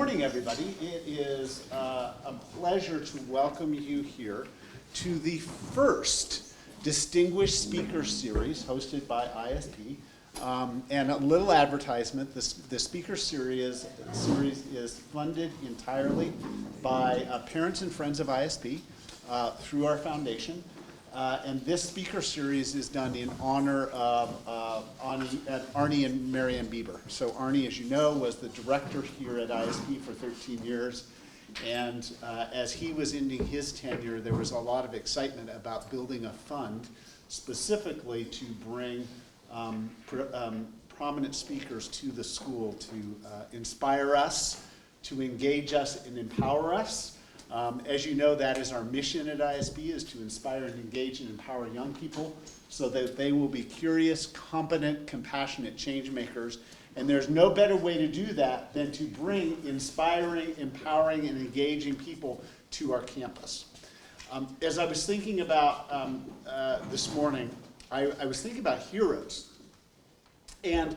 morning, everybody. It is a pleasure to welcome you here to the first Distinguished Speaker Series hosted by ISP. And a little advertisement, the Speaker Series is funded entirely by parents and friends of ISP through our foundation. And this speaker series is done in honor of Arnie and Marianne Bieber. So Arnie, as you know, was the director here at ISP for 13 years. And as he was ending his tenure, there was a lot of excitement about building a fund specifically to bring prominent speakers to the school to inspire us, to engage us and empower us. As you know, that is our mission at ISB, is to inspire and engage and empower young people so that they will be curious, competent, compassionate change makers. And there's no better way to do that than to bring inspiring, empowering, and engaging people to our campus. As I was thinking about this morning, I was thinking about heroes. And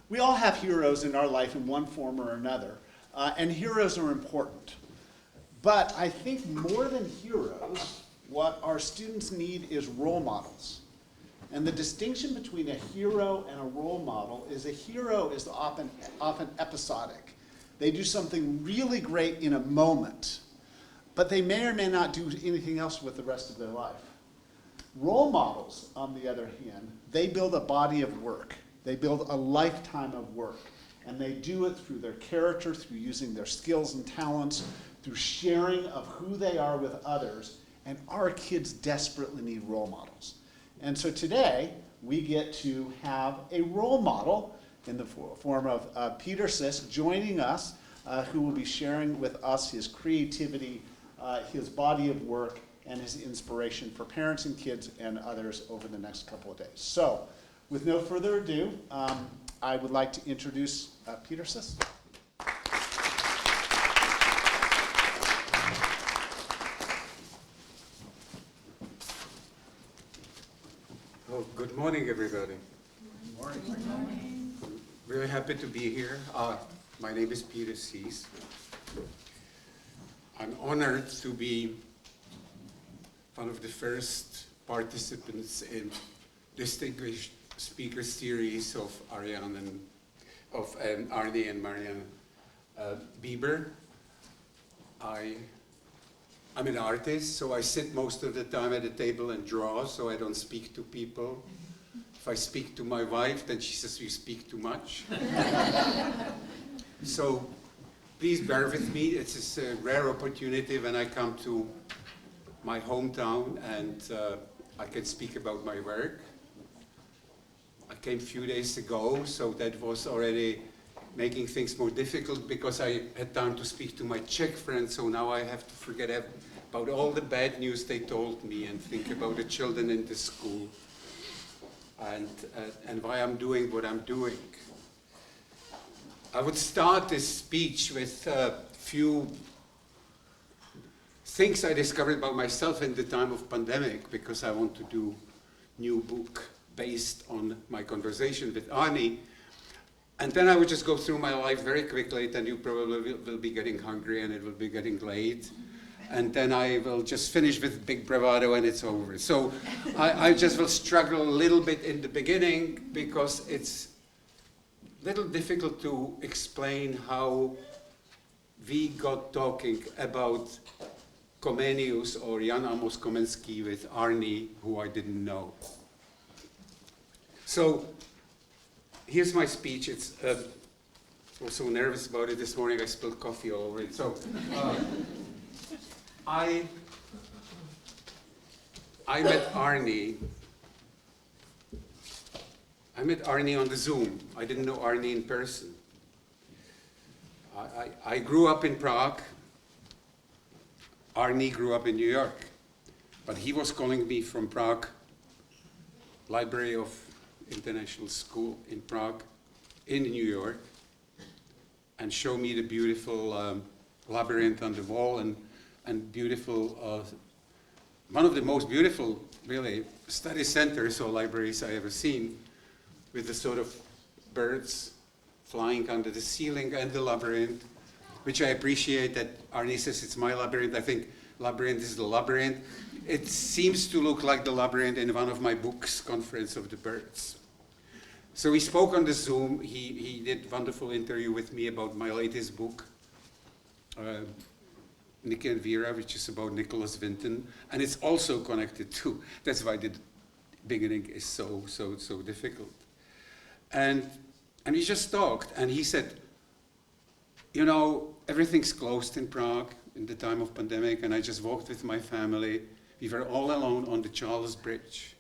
we all have heroes in our life in one form or another. And heroes are important. But I think more than heroes, what our students need is role models. And the distinction between a hero and a role model is a hero is often episodic. They do something really great in a moment, but they may or may not do anything else with the rest of their life. Role models, on the other hand, they build a body of work. They build a lifetime of work. And they do it through their character, through using their skills and talents, through sharing of who they are with others, and our kids desperately need role models. And so today, we get to have a role model in the form of Petr Sis joining us, who will be sharing with us his creativity, his body of work, and his inspiration for parents and kids and others over the next couple of days. So, with no further ado, I would like to introduce Petr Sis. Oh, good morning, everybody. Good morning. Good morning. Really happy to be here. My name is Petr Sis. I'm honored to be one of the first participants in Distinguished Speaker Series of Arnie and Marianne Bieber. I'm an artist, so I sit most of the time at the table and draw, so I don't speak to people. If I speak to my wife, then she says, you speak too much. So please bear with me. It's a rare opportunity when I come to my hometown and I can speak about my work. I came a few days ago, so that was already making things more difficult because I had time to speak to my Czech friends, so now I have to forget about all the bad news they told me and think about the children in the school and why I'm doing what I'm doing. I would start this speech with a few things I discovered about myself in the time of pandemic because I want to do a new book based on my conversation with Arnie. And then I would just go through my life very quickly, then you probably will be getting hungry and it will be getting late. And then I will just finish with big bravado and it's over. So I just will struggle a little bit in the beginning because it's a little difficult to explain how we got talking about Comenius or Jan Amos Komenský with Arnie, who I didn't know. So here's my speech. I was so nervous about it this morning, I spilled coffee all over it. So I met Arnie. I met Arnie on the Zoom. I didn't know Arnie in person. I grew up in Prague. Arnie grew up in New York. But he was calling me from Prague, Library of International School in Prague, in New York, and show me the beautiful labyrinth on the wall and beautiful, one of the most beautiful, really, study centers or libraries I ever seen, with the sort of birds flying under the ceiling and the labyrinth, which I appreciate that Arnie says it's my labyrinth. I think labyrinth is the labyrinth. It seems to look like the labyrinth in one of my books, Conference of the Birds. So we spoke on the Zoom. He did a wonderful interview with me about my latest book, Nicky and Vera, which is about Nicholas Vinton, and it's also connected to, that's why the beginning is so difficult. And we just talked, and he said, you know, everything's closed in Prague in the time of pandemic, and I just walked with my family. We were all alone on the Charles Bridge.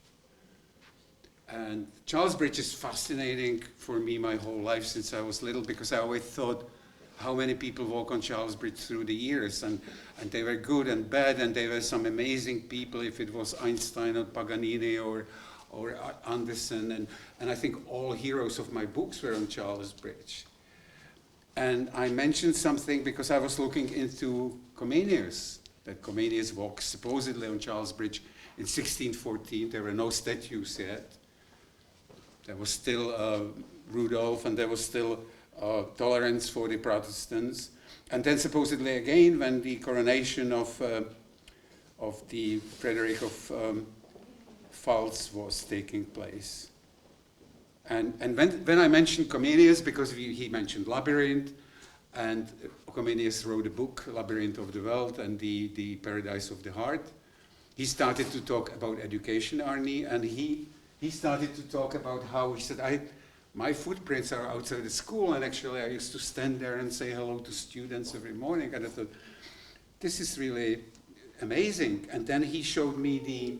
And Charles Bridge is fascinating for me my whole life since I was little, because I always thought how many people walk on Charles Bridge through the years, and they were good and bad, and they were some amazing people, if it was Einstein or Paganini or Anderson, and I think all heroes of my books were on Charles Bridge. And I mentioned something because I was looking into Comenius, that Comenius walked supposedly on Charles Bridge in 1614. There were no statues yet. There was still Rudolph, and there was still tolerance for the Protestants. And then supposedly again, when the coronation of the Frederick of Pfalz was taking place. And when I mentioned Comenius, because he mentioned Labyrinth, and Comenius wrote a book, Labyrinth of the World and the Paradise of the Heart, he started to talk about education, Arnie, and he started to talk about how, he said, my footprints are outside the school, and actually I used to stand there and say hello to students every morning, and I thought, this is really amazing. And then he showed me the,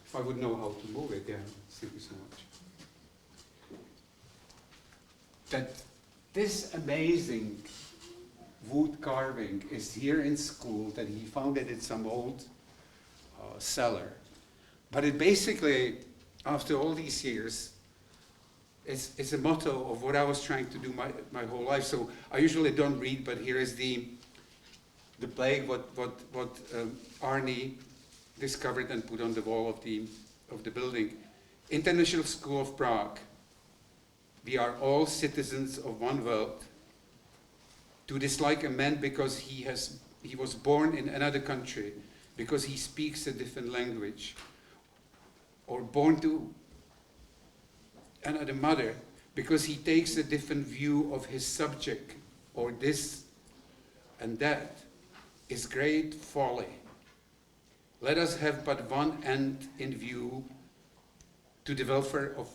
if I would know how to move it, yeah, thank you so much. That this amazing wood carving is here in school, that he found it in some old cellar. But it basically, after all these years, it's a motto of what I was trying to do my whole life. So I usually don't read, but here is the plaque, what Arnie discovered and put on the wall of the building. International School of Prague. We are all citizens of one world. To dislike a man because he was born in another country, because he speaks a different language, or born to another mother because he takes a different view of his subject, or this and that, is great folly. Let us have but one end in view, to the welfare of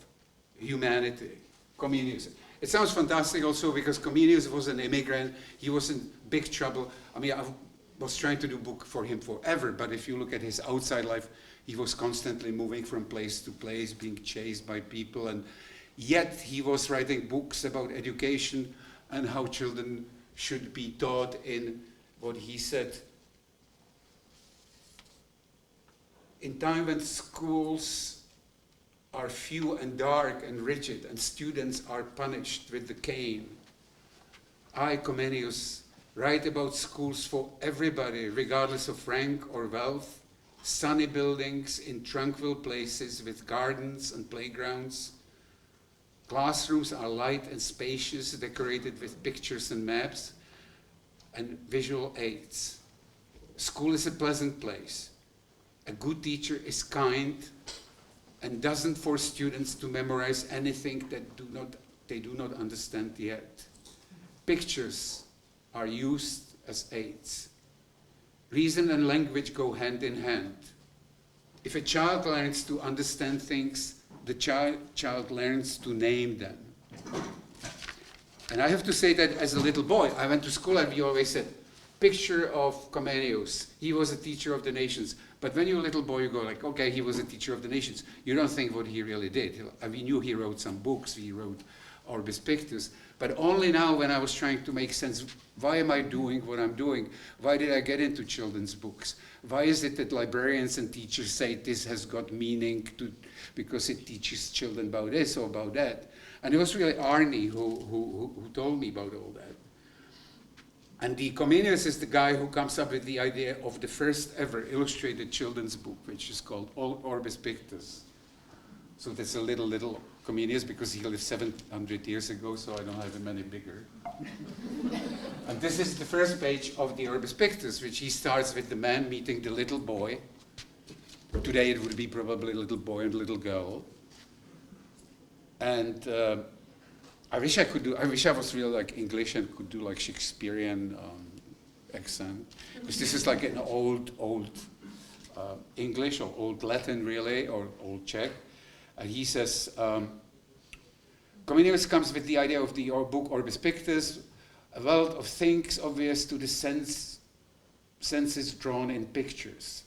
humanity. Comenius. It sounds fantastic also because Comenius was an immigrant. He was in big trouble. I mean, I was trying to do a book for him forever, but if you look at his outside life, he was constantly moving from place to place, being chased by people, and yet he was writing books about education and how children should be taught in what he said. In time when schools are few and dark and rigid, and students are punished with the cane, I, Comenius, write about schools for everybody, regardless of rank or wealth, sunny buildings in tranquil places with gardens and playgrounds. Classrooms are light and spacious, decorated with pictures and maps and visual aids. School is a pleasant place. A good teacher is kind and doesn't force students to memorize anything that they do not understand yet. Pictures are used as aids. Reason and language go hand in hand. If a child learns to understand things, the child learns to name them. And I have to say that as a little boy, I went to school and we always said, picture of Comenius. He was a teacher of the nations. But when you're a little boy, you go like, okay, he was a teacher of the nations. You don't think what he really did. We knew he wrote some books. He wrote Orbis Pictus. But only now when I was trying to make sense, why am I doing what I'm doing? Why did I get into children's books? Why is it that librarians and teachers say this has got meaning because it teaches children about this or about that? And it was really Arnie who told me about all that. And the Comenius is the guy who comes up with the idea of the first ever illustrated children's book, which is called Orbis Pictus. So that's a little Comenius because he lived 700 years ago, so I don't have him any bigger. And this is the first page of the Orbis Pictus, which he starts with the man meeting the little boy. Today it would be probably a little boy and little girl. And I wish I was real like English and could do like Shakespearean accent. Because this is like an old English or old Latin really, or old Czech. And he says, Comenius comes with the idea of the book Orbis Pictus, a world of things obvious to the senses drawn in pictures.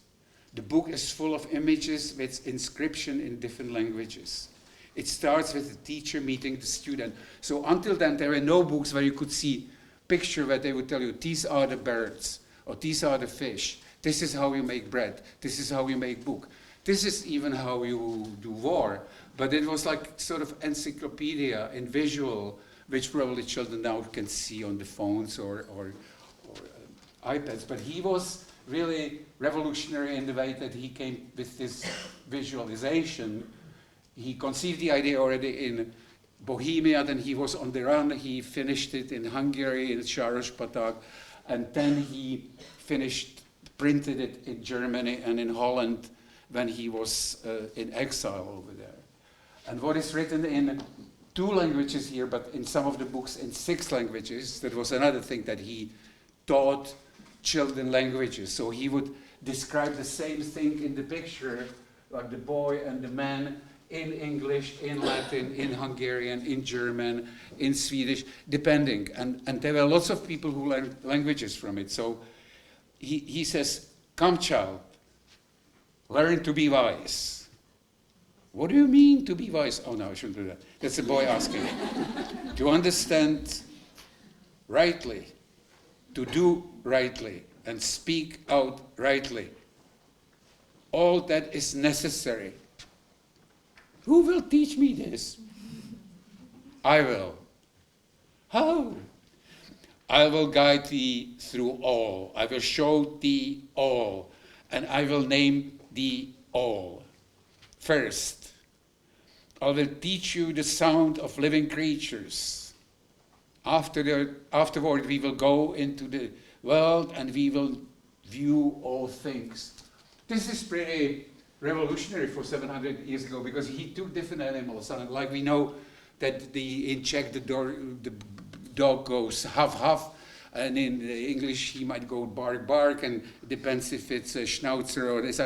The book is full of images with inscription in different languages. It starts with the teacher meeting the student. So until then, there were no books where you could see picture where they would tell you, these are the birds, or these are the fish. This is how you make bread. This is how you make book. This is even how you do war. But it was like sort of encyclopedia in visual, which probably children now can see on the phones or iPads. But he was really revolutionary in the way that he came with this visualization. He conceived the idea already in Bohemia, then he was on the run, he finished it in Hungary, in Sáros-Patak, and then he printed it in Germany and in Holland when he was in exile over there. And what is written in 2 languages here, but in some of the books in 6 languages, that was another thing that he taught children languages. So he would describe the same thing in the picture, like the boy and the man, in English, in Latin, in Hungarian, in German, in Swedish, depending. And there were lots of people who learned languages from it. So he says, come child, learn to be wise. What do you mean to be wise? Oh no, I shouldn't do that. That's a boy asking. To understand rightly, to do rightly, and speak out rightly. All that is necessary. Who will teach me this? I will. How? I will guide thee through all. I will show thee all. And I will name thee all. First, I will teach you the sound of living creatures. Afterward, we will go into the world and we will view all things. This is pretty revolutionary for 700 years ago because he took different animals. And like we know that in Czech the dog goes huff huff, and in English he might go bark bark, and it depends if it's a schnauzer or this.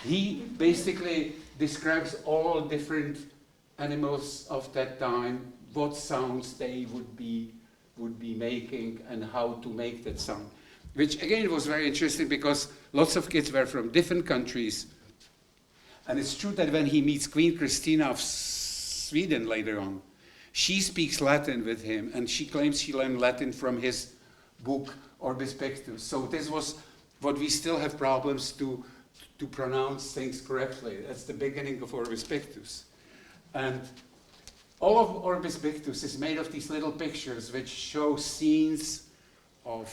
He basically describes all different animals of that time, what sounds they would be making and how to make that sound. Which again was very interesting because lots of kids were from different countries. And it's true that when he meets Queen Christina of Sweden later on, she speaks Latin with him, and she claims she learned Latin from his book Orbis Pictus. So this was what we still have problems to pronounce things correctly. That's the beginning of Orbis Pictus. And all of Orbis Pictus is made of these little pictures which show scenes of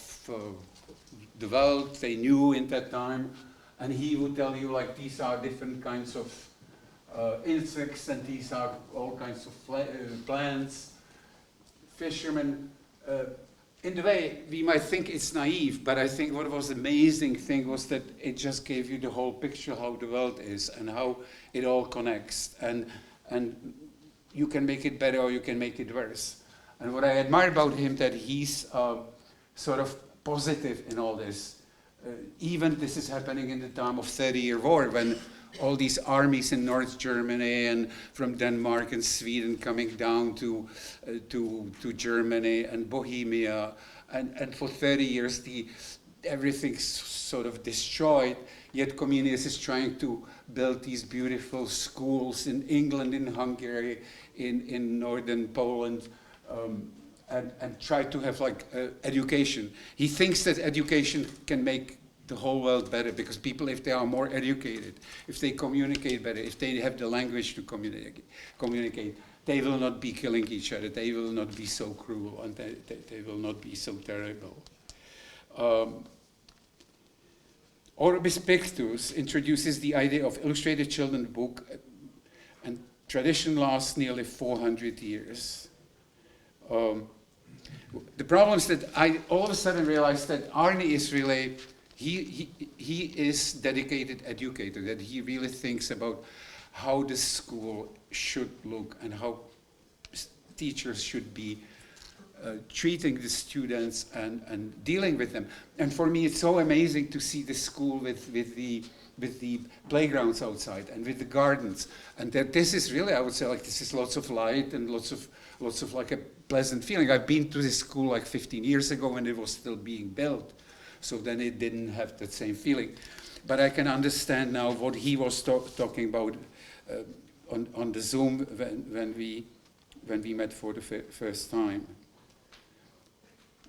the world they knew in that time. And he would tell you, like, these are different kinds of insects, and these are all kinds of plants, fishermen. In the way, we might think it's naive, but I think what was the amazing thing was that it just gave you the whole picture how the world is and how it all connects. And you can make it better or you can make it worse. And what I admire about him, that he's sort of positive in all this. Even this is happening in the time of 30-year war, when all these armies in North Germany and from Denmark and Sweden coming down to Germany and Bohemia, and for 30 years everything's sort of destroyed. Yet Comenius is trying to build these beautiful schools in England, in Hungary, in northern Poland. And try to have like education. He thinks that education can make the whole world better because people, if they are more educated, if they communicate better, if they have the language to communicate, they will not be killing each other, they will not be so cruel, and they will not be so terrible. Orbis Pictus introduces the idea of illustrated children's book, and tradition lasts nearly 400 years. The problem is that I all of a sudden realized that Arne is really, he is dedicated educator, that he really thinks about how the school should look and how teachers should be treating the students and dealing with them. And for me, it's so amazing to see the school with the playgrounds outside and with the gardens. And that this is really, I would say, like this is lots of light and lots of like a pleasant feeling. I've been to this school like 15 years ago when it was still being built. So then it didn't have that same feeling. But I can understand now what he was talking about on the Zoom when we met for the first time.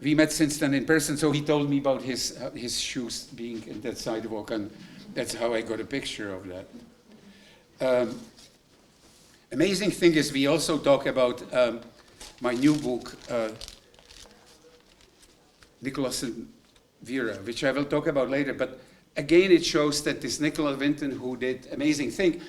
We met since then in person, so he told me about his shoes being in that sidewalk, and that's how I got a picture of that. Amazing thing is we also talk about my new book, Nicholas and Vera, which I will talk about later, but again it shows that this Nicholas Winton, who did amazing thing,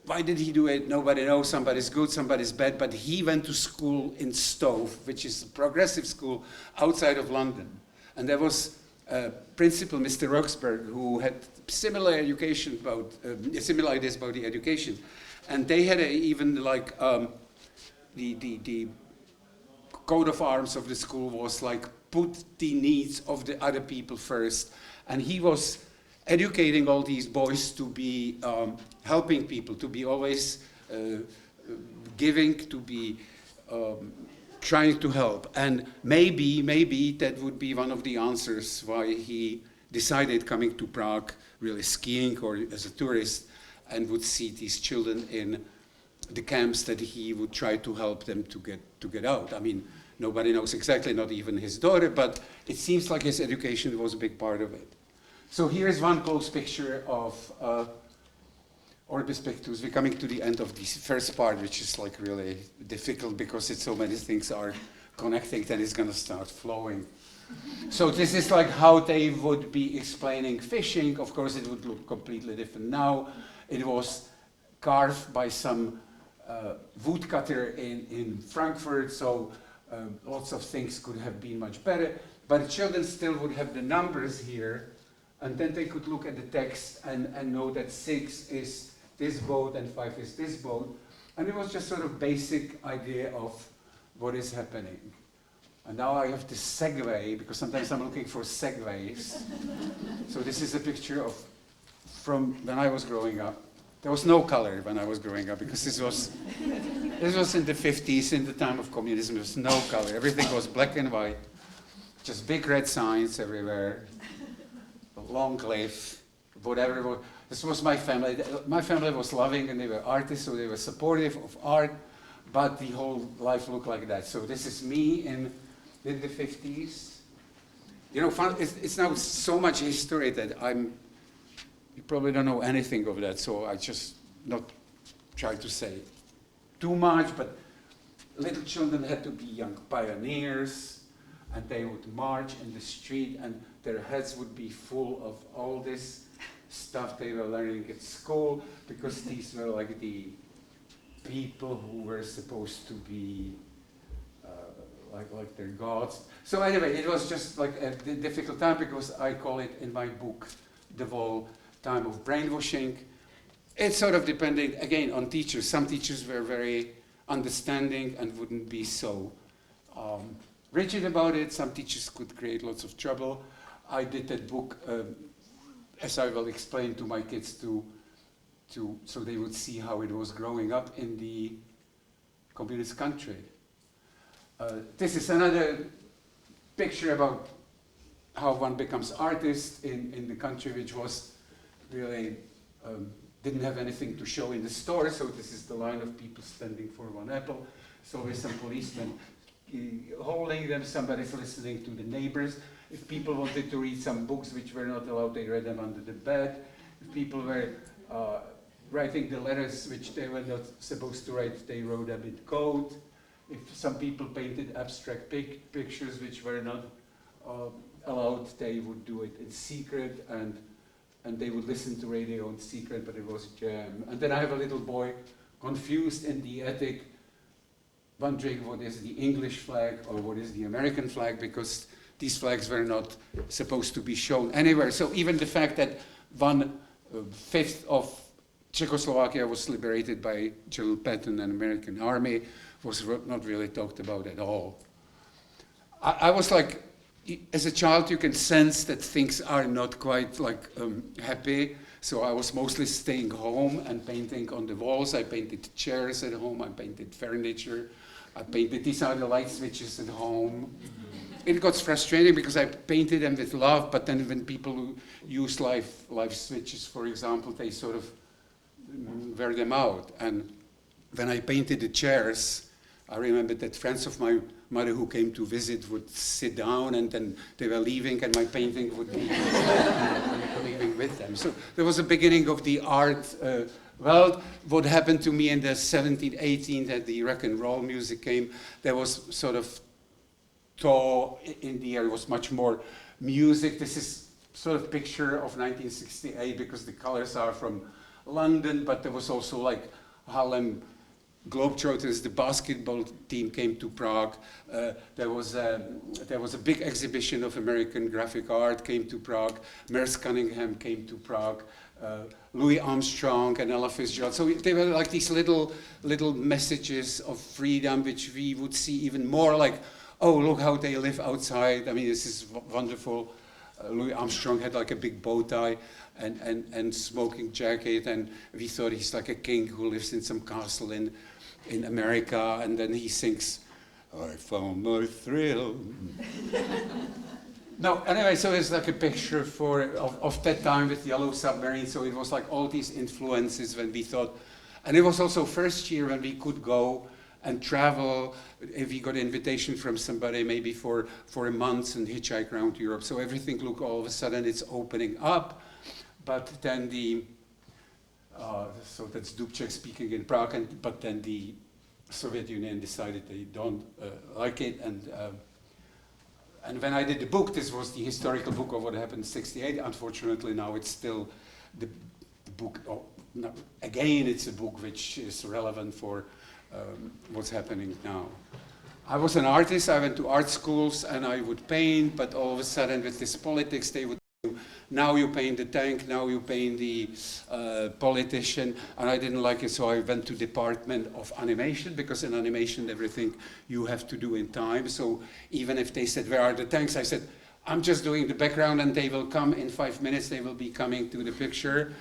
why did he do it? Nobody knows. Somebody's good, somebody's bad. But he went to school in Stowe, which is a progressive school outside of London. And there was Principal Mr. Roxburgh, who had similar education about similar ideas about the education, and they had even like the coat of arms of the school was like put the needs of the other people first, and he was educating all these boys to be helping people, to be always giving, to be trying to help. And maybe that would be one of the answers why he decided coming to Prague, really skiing or as a tourist, and would see these children in the camps that he would try to help them to get out. I mean, nobody knows exactly, not even his daughter, but it seems like his education was a big part of it. So here's one close picture of Orbis Pictus. We're coming to the end of this first part, which is like really difficult because it's so many things are connecting, then it's going to start flowing. So this is like how they would be explaining fishing. Of course, it would look completely different now. It was carved by some woodcutter in Frankfurt, so lots of things could have been much better. But the children still would have the numbers here, and then they could look at the text and know that 6 is this boat and 5 is this boat. And it was just sort of basic idea of what is happening. And now I have to segue, because sometimes I'm looking for segues. So this is a picture of from when I was growing up. There was no color when I was growing up, because this was in the 50s, in the time of communism. There was no color. Everything was black and white. Just big red signs everywhere. A long cliff, whatever. This was my family. My family was loving, and they were artists, so they were supportive of art, but the whole life looked like that. So this is me in the 50s. You know, it's now so much history that you probably don't know anything of that, so I just not try to say too much, but little children had to be young pioneers, and they would march in the street, and their heads would be full of all this stuff they were learning at school, because these were like the people who were supposed to be like their gods. So anyway, it was just like a difficult time, because I call it in my book the whole time of brainwashing. It's sort of depending, again, on teachers. Some teachers were very understanding and wouldn't be so rigid about it. Some teachers could create lots of trouble. I did that book, as I will explain to my kids, so they would see how it was growing up in the communist country. This is another picture about how one becomes artist in the country, which was really didn't have anything to show in the store. So this is the line of people standing for one apple. So with some policemen holding them, somebody's listening to the neighbors. If people wanted to read some books which were not allowed, they read them under the bed. If people were writing the letters which they were not supposed to write, they wrote them in code. If some people painted abstract pictures which were not allowed, they would do it in secret, and they would listen to radio in secret, but it was a jam. And then I have a little boy confused in the attic, wondering what is the English flag or what is the American flag, because these flags were not supposed to be shown anywhere. So even the fact that 1/5 of Czechoslovakia was liberated by General Patton and American army was not really talked about at all. I was like, as a child, you can sense that things are not quite like happy. So I was mostly staying home and painting on the walls. I painted chairs at home. I painted furniture. I painted, these are the light switches at home. It got frustrating because I painted them with love, but then when people use live switches, for example, they sort of wear them out. And when I painted the chairs, I remember that friends of my mother who came to visit would sit down, and then they were leaving, and my painting would be leaving with them. So there was a beginning of the art world. What happened to me in the 17th, 18th, that the rock and roll music came, there was sort of thaw in the air. It was much more music. This is sort of picture of 1968 because the colors are from London, but there was also like Harlem Globetrotters, the basketball team came to Prague. There was a big exhibition of American graphic art came to Prague. Merce Cunningham came to Prague. Louis Armstrong and Ella Fitzgerald. So they were like these little messages of freedom, which we would see even more like, oh, look how they live outside. I mean, this is wonderful. Louis Armstrong had like a big bow tie and smoking jacket, and we thought he's like a king who lives in some castle in America, and then he sings, I found my thrill. No, anyway, so it's like a picture of that time with Yellow Submarine, so it was like all these influences when we thought, and it was also first year when we could go and travel, if we got an invitation from somebody maybe for a month and hitchhike around Europe. So everything looked all of a sudden it's opening up. But then so that's Dubček speaking in Prague, but then the Soviet Union decided they don't like it. And when I did the book, this was the historical book of what happened in '68. Unfortunately, now it's still the book, again, it's a book which is relevant for what's happening now. I was an artist, I went to art schools and I would paint, but all of a sudden with this politics, they would now you paint the tank, now you paint the politician, and I didn't like it, so I went to Department of Animation, because in animation everything you have to do in time. So even if they said, where are the tanks? I said, I'm just doing the background and they will come in 5 minutes, they will be coming to the picture.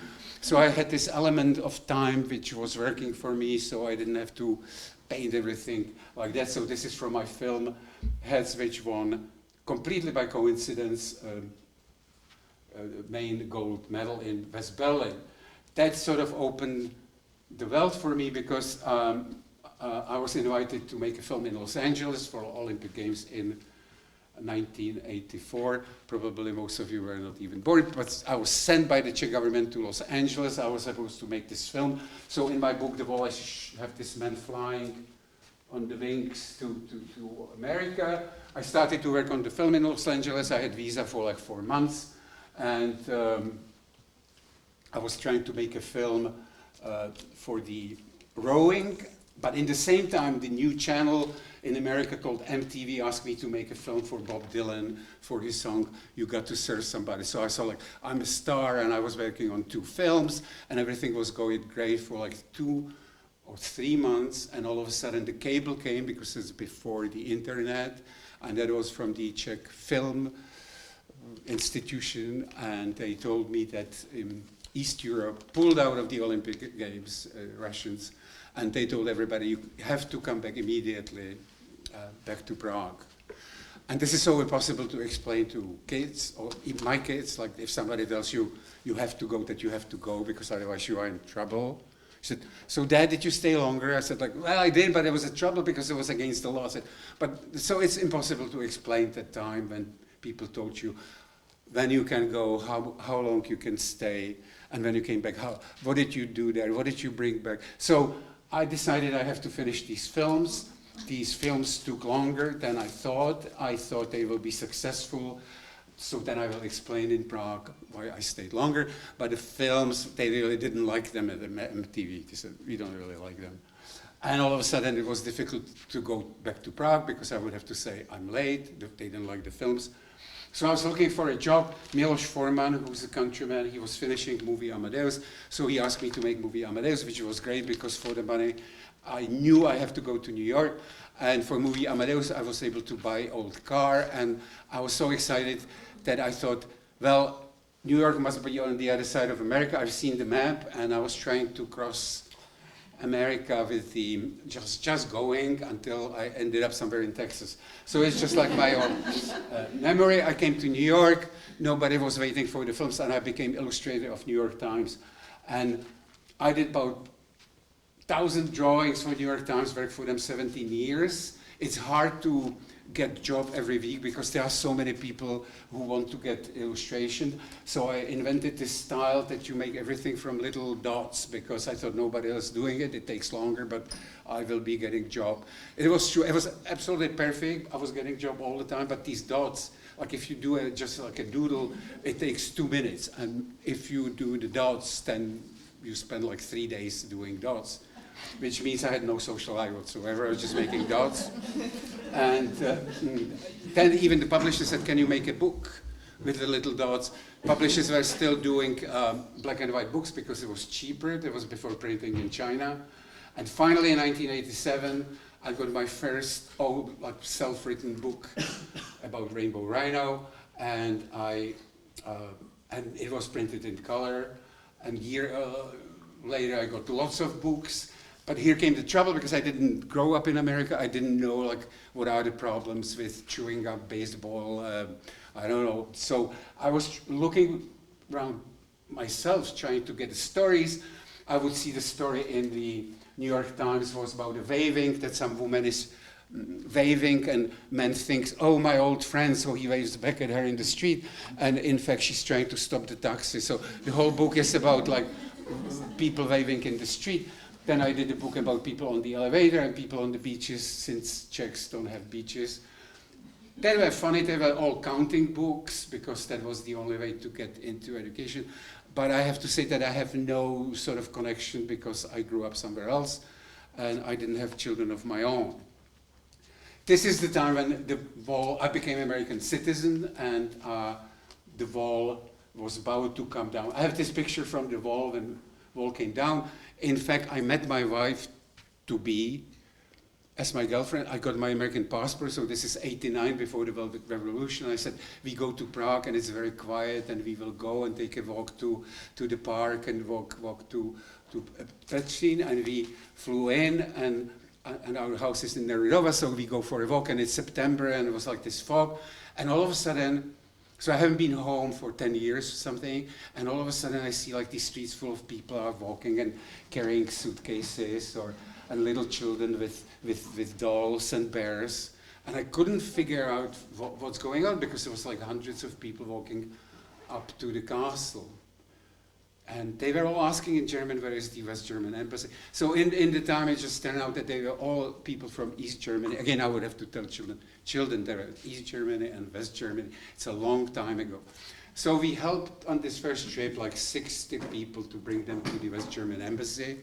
So I had this element of time which was working for me, so I didn't have to paint everything like that. So this is from my film, Heads, which won completely by coincidence main gold medal in West Berlin. That sort of opened the world for me because I was invited to make a film in Los Angeles for Olympic Games in 1984. Probably most of you were not even born, but I was sent by the Czech government to Los Angeles. I was supposed to make this film. So in my book, The Wall, I have this man flying on the wings to America. I started to work on the film in Los Angeles. I had visa for like 4 months. And I was trying to make a film for the rowing, but in the same time, the new channel in America called MTV asked me to make a film for Bob Dylan for his song, You Got to Serve Somebody. So I saw like, I'm a star, and I was working on 2 films, and everything was going great for like 2 or 3 months, and all of a sudden the cable came, because it's before the internet, and that was from the Czech film institution, and they told me that East Europe pulled out of the Olympic Games, Russians, and they told everybody, you have to come back immediately, back to Prague. And this is so impossible to explain to kids, or my kids, like if somebody tells you, you have to go, that you have to go, because otherwise you are in trouble. He said, so Dad, did you stay longer? I said, like, well, I did, but it was a trouble because it was against the law. I said, but so it's impossible to explain that time when people told you when you can go, how long you can stay, and when you came back, what did you do there, what did you bring back? So I decided I have to finish these films. These films took longer than I thought. I thought they will be successful. so then I will explain in Prague why I stayed longer. But the films, they really didn't like them at MTV. They said, we don't really like them. And all of a sudden it was difficult to go back to Prague because I would have to say I'm late, they didn't like the films. So I was looking for a job. Milos Forman, who's a countryman, he was finishing movie Amadeus. So he asked me to make movie Amadeus, which was great because for the money, I knew I have to go to New York. And for movie Amadeus, I was able to buy old car. And I was so excited that I thought, well, New York must be on the other side of America. I've seen the map and I was trying to cross America with the just going until I ended up somewhere in Texas. So it's just like my own memory. I came to New York, nobody was waiting for the films, and I became illustrator of New York Times. And I did about 1,000 drawings for New York Times, worked for them 17 years. It's hard to get job every week because there are so many people who want to get illustration. So I invented this style that you make everything from little dots because I thought nobody else doing it. It takes longer, but I will be getting job. It was true. It was absolutely perfect. I was getting job all the time, but these dots, like if you do it just like a doodle, it takes 2 minutes. And if you do the dots, then you spend like 3 days doing dots, which means I had no social life whatsoever. I was just making dots. And then even the publisher said, can you make a book with the little dots? Publishers were still doing black and white books because it was cheaper. That was before printing in China. And finally in 1987, I got my first self-written book about rainbow rhino. And it was printed in color. And a year later, I got lots of books. But here came the trouble because I didn't grow up in America. I didn't know like what are the problems with chewing up baseball. I don't know. So I was looking around myself, trying to get the stories. I would see the story in the New York Times was about a waving, that some woman is waving and man thinks, oh, my old friend, so he waves back at her in the street. And in fact, she's trying to stop the taxi. So the whole book is about like people waving in the street. Then I did a book about people on the elevator and people on the beaches, since Czechs don't have beaches. They were funny, they were all counting books, because that was the only way to get into education. But I have to say that I have no sort of connection, because I grew up somewhere else, and I didn't have children of my own. This is the time when the wall, I became American citizen, and the wall was about to come down. I have this picture from the wall when the wall came down. In fact, I met my wife-to-be as my girlfriend. I got my American passport, so this is '89, before the Velvet Revolution. I said, we go to Prague, and it's very quiet, and we will go and take a walk to the park and walk to Petřín, and we flew in, and our house is in Neridova, so we go for a walk, and it's September, and it was like this fog, and all of a sudden, so I haven't been home for 10 years or something, and all of a sudden I see like these streets full of people are walking and carrying suitcases, and little children with dolls and bears, and I couldn't figure out what's going on, because there was like hundreds of people walking up to the castle. And they were all asking in German, where is the West German embassy? So in the time, it just turned out that they were all people from East Germany. Again, I would have to tell children there are East Germany and West Germany. It's a long time ago. So we helped on this first trip like 60 people to bring them to the West German embassy.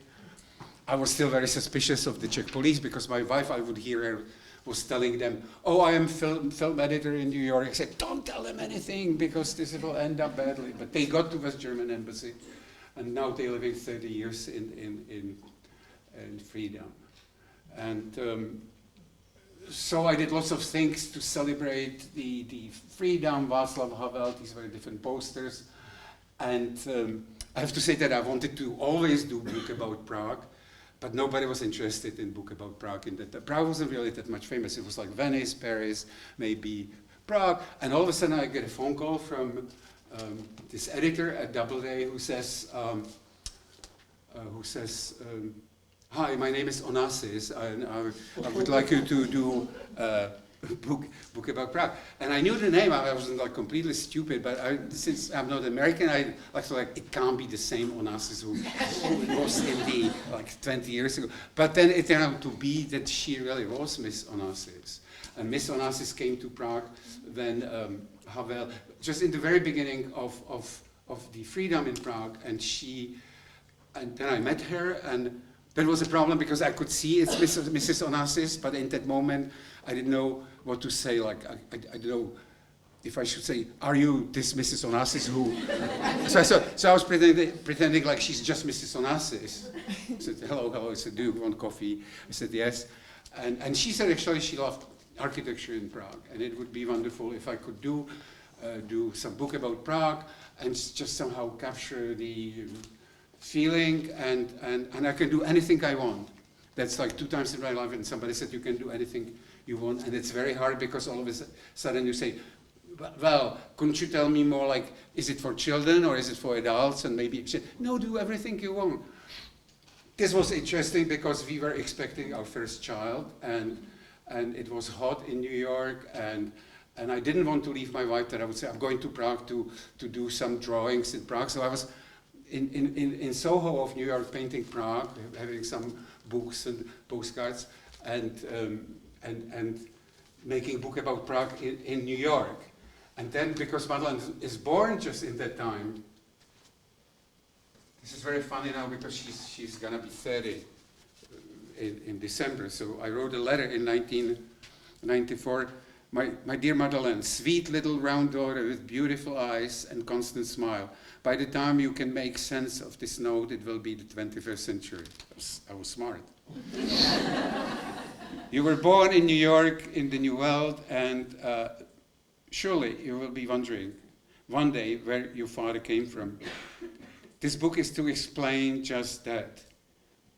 I was still very suspicious of the Czech police, because my wife, I would hear her, was telling them, oh, I am film editor in New York. I said, don't tell them anything, because this will end up badly. But they got to West German embassy, and now they're living 30 years in freedom. And so I did lots of things to celebrate the freedom, Václav Havel, these very different posters. And I have to say that I wanted to always do a book about Prague, but nobody was interested in book about Prague. Prague wasn't really that much famous. It was like Venice, Paris, maybe Prague. And all of a sudden I get a phone call from this editor at Doubleday who says, hi, my name is Onassis, and I would like you to do a book about Prague. And I knew the name. I wasn't like completely stupid, but since I'm not American, I thought like it can't be the same Onassis who was in the like 20 years ago. But then it turned out to be that she really was Miss Onassis. And Miss Onassis came to Prague when Havel, just in the very beginning of the freedom in Prague, and then I met her, and that was a problem because I could see it's Mrs. Onassis, but in that moment I didn't know what to say. Like I didn't know if I should say, "Are you this Mrs. Onassis who?" so I was pretending like she's just Mrs. Onassis. I said, hello. I said, "Do you want coffee?" I said, "Yes." And she said actually she loved architecture in Prague, and it would be wonderful if I could do some book about Prague and just somehow capture the feeling, and I can do anything I want. That's like 2 times in my life, and somebody said you can do anything you want, and it's very hard because all of a sudden you say, well, couldn't you tell me more, like, is it for children or is it for adults? And maybe, no, do everything you want. This was interesting because we were expecting our first child, and it was hot in New York, and I didn't want to leave my wife that I would say, I'm going to Prague to do some drawings in Prague. So I was in Soho of New York painting Prague, having some books and postcards, and making a book about Prague in New York. And then, because Madeleine is born just in that time, this is very funny now because she's gonna be 30 in December. So I wrote a letter in 1994. My dear Madeleine, sweet little round daughter with beautiful eyes and constant smile. By the time you can make sense of this note, it will be the 21st century. I was smart. You were born in New York in the New World, and surely you will be wondering one day where your father came from. This book is to explain just that.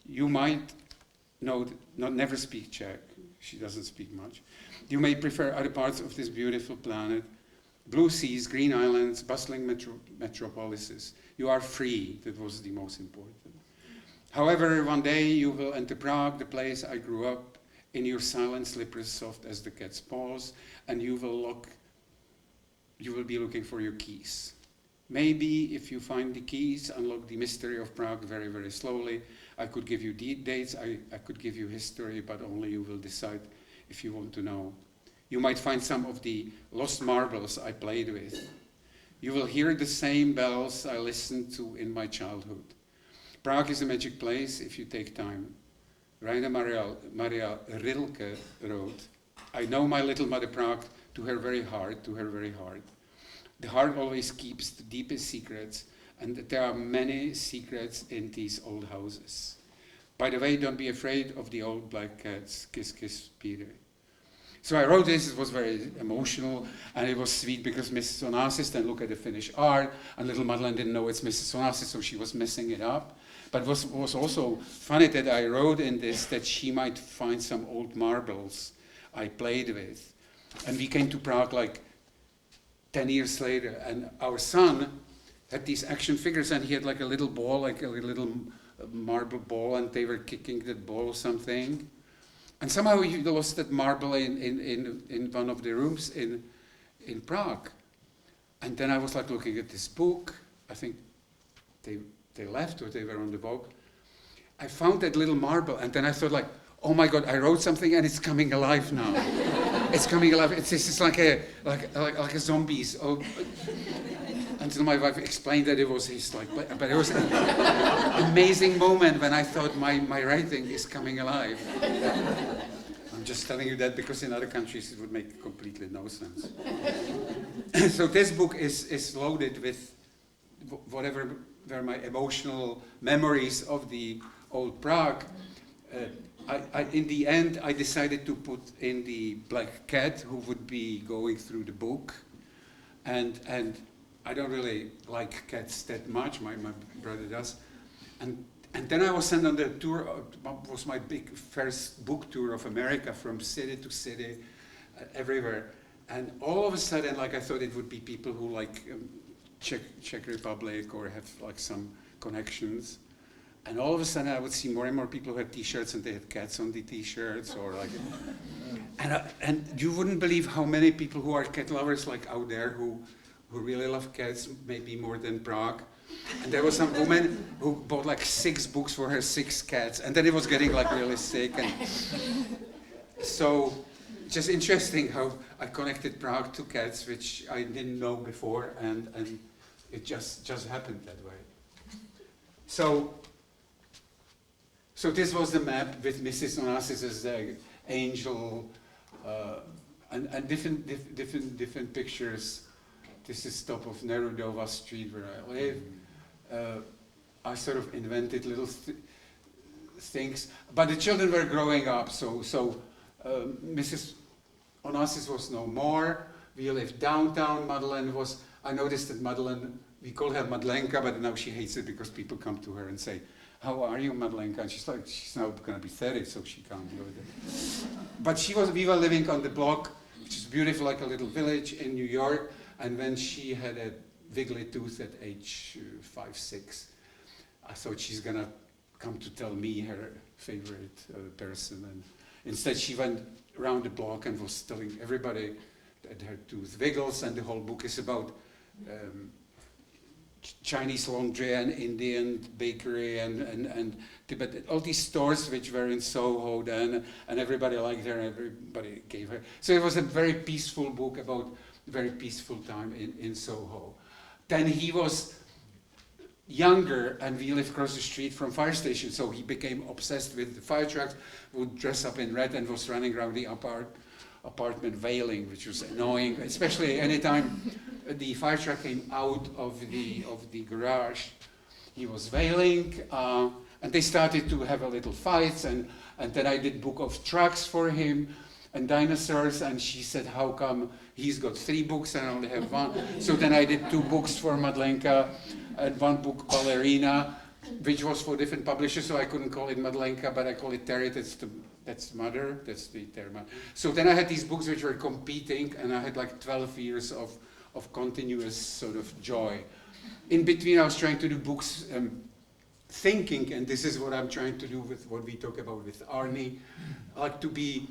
You might never speak Czech. She doesn't speak much. You may prefer other parts of this beautiful planet. Blue seas, green islands, bustling metropolises. You are free. That was the most important. However, one day you will enter Prague, the place I grew up, in your silent slippers, soft as the cat's paws, and you will be looking for your keys. Maybe if you find the keys, unlock the mystery of Prague very, very slowly. I could give you dates, I could give you history, but only you will decide if you want to know. You might find some of the lost marbles I played with. You will hear the same bells I listened to in my childhood. Prague is a magic place if you take time. Rainer Maria Rilke wrote, I know my little mother Prague to her very heart, The heart always keeps the deepest secrets, and there are many secrets in these old houses. By the way, don't be afraid of the old black cats. Kiss, kiss, Peter. So I wrote this, it was very emotional, and it was sweet because Mrs. Onassis, then look at the finished art, and little Madeleine didn't know it's Mrs. Onassis, so she was messing it up. But it was also funny that I wrote in this that she might find some old marbles I played with. And we came to Prague like 10 years later, and our son had these action figures, and he had like a little ball, like a little marble ball, and they were kicking that ball or something. And somehow he lost that marble in one of the rooms in Prague. And then I was like looking at this book. I think they left or they were on the walk. I found that little marble, and then I thought like, oh my God, I wrote something and it's coming alive now. It's coming alive. It's just like a zombies. Oh, until my wife explained that it was his, but it was an amazing moment when I thought my writing is coming alive. I'm just telling you that because in other countries it would make completely no sense. So this book is loaded with whatever were my emotional memories of the old Prague. In the end, I decided to put in the black cat who would be going through the book, and I don't really like cats that much. My brother does, and then I was sent on the tour. What was my big first book tour of America, from city to city, everywhere, and all of a sudden, like I thought it would be people who like Czech Republic or have like some connections. And all of a sudden I would see more and more people who had t-shirts and they had cats on the t-shirts, or like, and you wouldn't believe how many people who are cat lovers like out there who really love cats, maybe more than Prague. And there was some woman who bought like 6 books for her 6 cats, and then it was getting like really sick. And so just interesting how I connected Prague to cats, which I didn't know before, and it just happened that way. So this was the map with Mrs. Onassis as the angel, and different pictures. This is top of Nerudova Street where I live. I sort of invented little things, but the children were growing up, so Mrs. Onassis was no more. We lived downtown. Madeleine was, I noticed that Madeleine, we called her Madlenka, but now she hates it because people come to her and say, "How are you, Madlenka?" And she's like, she's now going to be 30, so she can't deal with it. But we were living on the block, which is beautiful, like a little village in New York. And when she had a wiggly tooth at age 5, 6, I thought she's going to come to tell me her favorite person. And instead she went around the block and was telling everybody that her tooth wiggles, and the whole book is about Chinese laundry and Indian bakery and Tibet, all these stores which were in Soho then, and everybody liked her, and everybody gave her. So it was a very peaceful book about a very peaceful time in Soho. Then he was younger, and we lived across the street from fire station, so he became obsessed with the fire trucks, would dress up in red and was running around the apartment wailing, which was annoying, especially anytime the fire truck came out of the garage. He was wailing, and they started to have a little fights, and then I did book of trucks for him and dinosaurs, and she said, how come he's got 3 books and I only have 1? So then I did 2 books for Madlenka and 1 book, Ballerina, which was for different publishers, so I couldn't call it Madlenka, but I call it Terry, that's mother, that's the Terma. So then I had these books which were competing, and I had like 12 years of continuous sort of joy. In between I was trying to do books, thinking, and this is what I'm trying to do with what we talk about with Arnie, like to be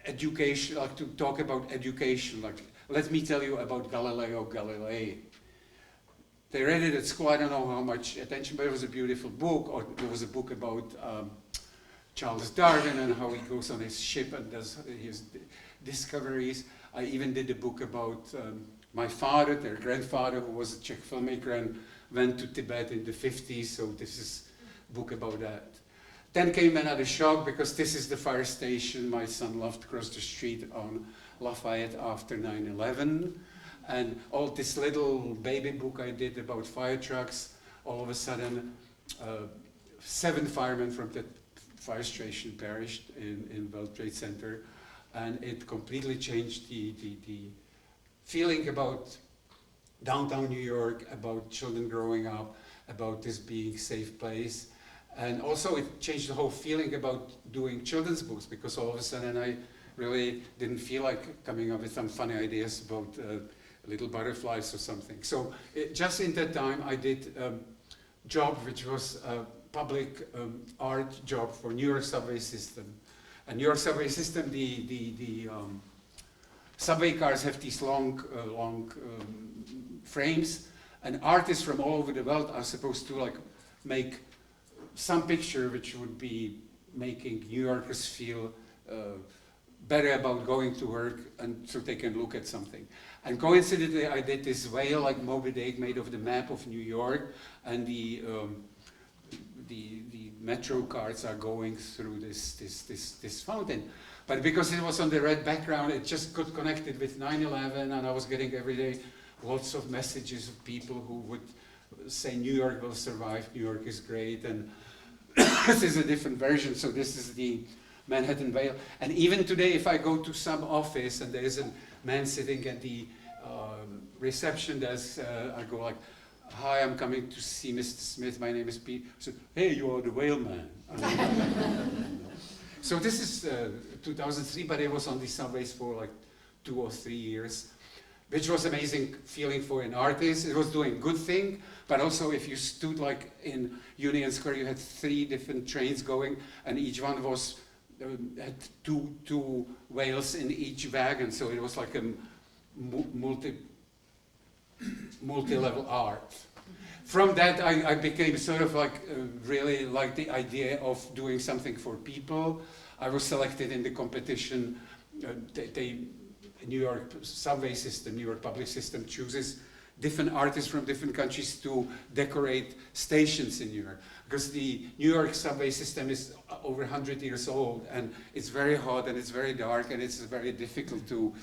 education, like to talk about education, like let me tell you about Galileo Galilei. They read it at school, I don't know how much attention, but it was a beautiful book. Or there was a book about Charles Darwin and how he goes on his ship and does his discoveries. I even did a book about my father, their grandfather, who was a Czech filmmaker and went to Tibet in the 50s, so this is a book about that. Then came another shock, because this is the fire station my son loved across the street on Lafayette after 9/11. And all this little baby book I did about fire trucks, all of a sudden 7 firemen from the fire station perished in World Trade Center. And it completely changed the feeling about downtown New York, about children growing up, about this being a safe place. And also it changed the whole feeling about doing children's books, because all of a sudden I really didn't feel like coming up with some funny ideas about little butterflies or something. So just in that time I did a job which was a public art job for New York subway system. And New York subway system, the subway cars have these long frames, and artists from all over the world are supposed to like make some picture which would be making New Yorkers feel better about going to work, and so they can look at something. And coincidentally, I did this whale like Moby Dick made of the map of New York, and the metro cars are going through this fountain. But because it was on the red background, it just got connected with 9/11, and I was getting every day lots of messages of people who would say New York will survive, New York is great, and this is a different version, so this is the Manhattan Whale. And even today, if I go to some office and there is a man sitting at the reception desk, I go like, "Hi, I'm coming to see Mr. Smith, my name is Pete." So, "Hey, you are the whale man." So this is 2003, but it was on the subways for like 2 or 3 years, which was amazing feeling for an artist. It was doing good thing, but also if you stood like in Union Square, you had 3 different trains going, and each one was had two whales in each wagon, so it was like a multi-level art. From that, I became sort of like really like the idea of doing something for people. I was selected in the competition New York subway system, New York public system chooses different artists from different countries to decorate stations in New York. Because the New York subway system is over 100 years old, and it's very hot, and it's very dark, and it's very difficult to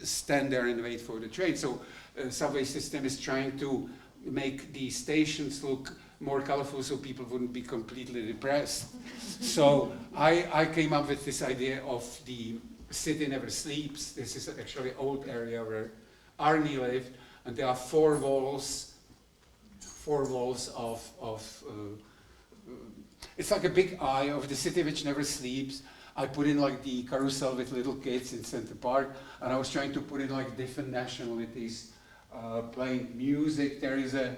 stand there and wait for the train. So subway system is trying to make the stations look more colorful so people wouldn't be completely depressed. So I came up with this idea of the City Never Sleeps. This is actually an old area where Arnie lived, and there are four walls of it's like a big eye of the city which never sleeps. I put in like the carousel with little kids in Center Park, and I was trying to put in like different nationalities playing music. There is a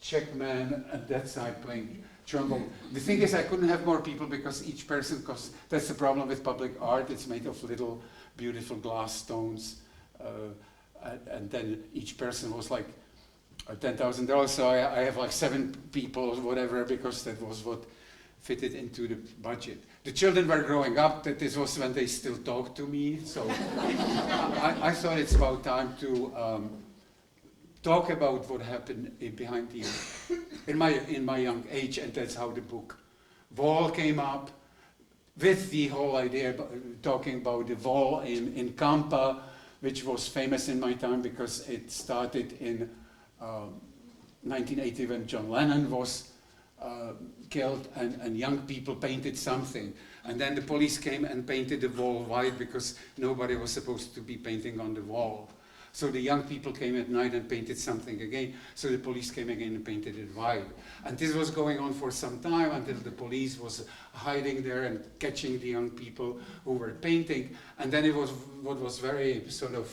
Czech man at that side playing trombone. The thing is, I couldn't have more people because each person, because that's the problem with public art, it's made of little beautiful glass stones, and then each person was like $10,000, so I have like 7 people or whatever, because that was what fitted into the budget. The children were growing up, that this was when they still talked to me, so I thought it's about time to talk about what happened behind the in my young age, and that's how the book Wall came up, with the whole idea about talking about the wall in Kampa, which was famous in my time because it started in 1980 when John Lennon was killed, and young people painted something, and then the police came and painted the wall white because nobody was supposed to be painting on the wall. So the young people came at night and painted something again, so the police came again and painted it white. And this was going on for some time until the police was hiding there and catching the young people who were painting. And then it was what was very sort of